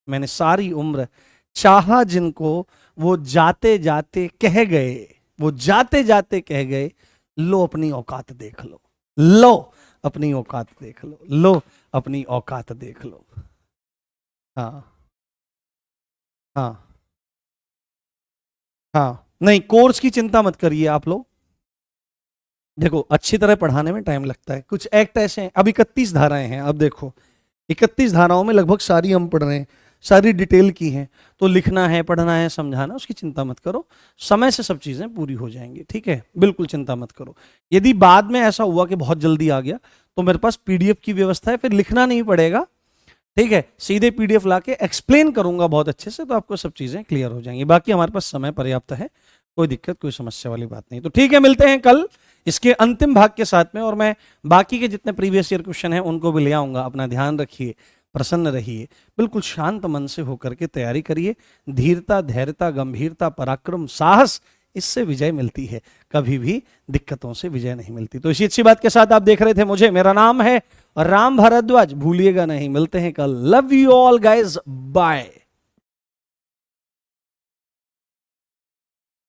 मैंने सारी उम्र चाहा जिनको, वो जाते जाते कह गए, वो जाते जाते कह गए, लो अपनी औकात देख लो, लो अपनी औकात देख लो, लो अपनी औकात देख लो। हाँ हाँ हाँ, नहीं कोर्स की चिंता मत करिए आप लोग। देखो अच्छी तरह पढ़ाने में टाइम लगता है, कुछ एक्ट ऐसे हैं, अब 31 धाराएं हैं, अब देखो 31 धाराओं में लगभग सारी हम पढ़ रहे हैं, सारी डिटेल की हैं। तो लिखना है, पढ़ना है, समझाना, उसकी चिंता मत करो, समय से सब चीजें पूरी हो जाएंगी। ठीक है, बिल्कुल चिंता मत करो। यदि बाद में ऐसा हुआ कि बहुत जल्दी आ गया तो मेरे पास पीडीएफ की व्यवस्था है, फिर लिखना नहीं पड़ेगा। ठीक है, सीधे पीडीएफ लाके एक्सप्लेन करूंगा बहुत अच्छे से, तो आपको सब चीजें क्लियर हो जाएंगी। बाकी हमारे पास समय पर्याप्त है, कोई दिक्कत कोई समस्या वाली बात नहीं। तो ठीक है, मिलते हैं कल इसके अंतिम भाग के साथ में, और मैं बाकी के जितने प्रीवियस ईयर क्वेश्चन हैं उनको भी ले आऊंगा। अपना ध्यान रखिए, प्रसन्न रहिए, बिल्कुल शांत मन से होकर के तैयारी करिए। धीरता, धैर्यता, गंभीरता, पराक्रम, साहस, इससे विजय मिलती है, कभी भी दिक्कतों से विजय नहीं मिलती। तो इसी अच्छी बात के साथ आप देख रहे थे मुझे, मेरा नाम है राम भारद्वाज, भूलिएगा नहीं। मिलते हैं कल, love you all guys, bye.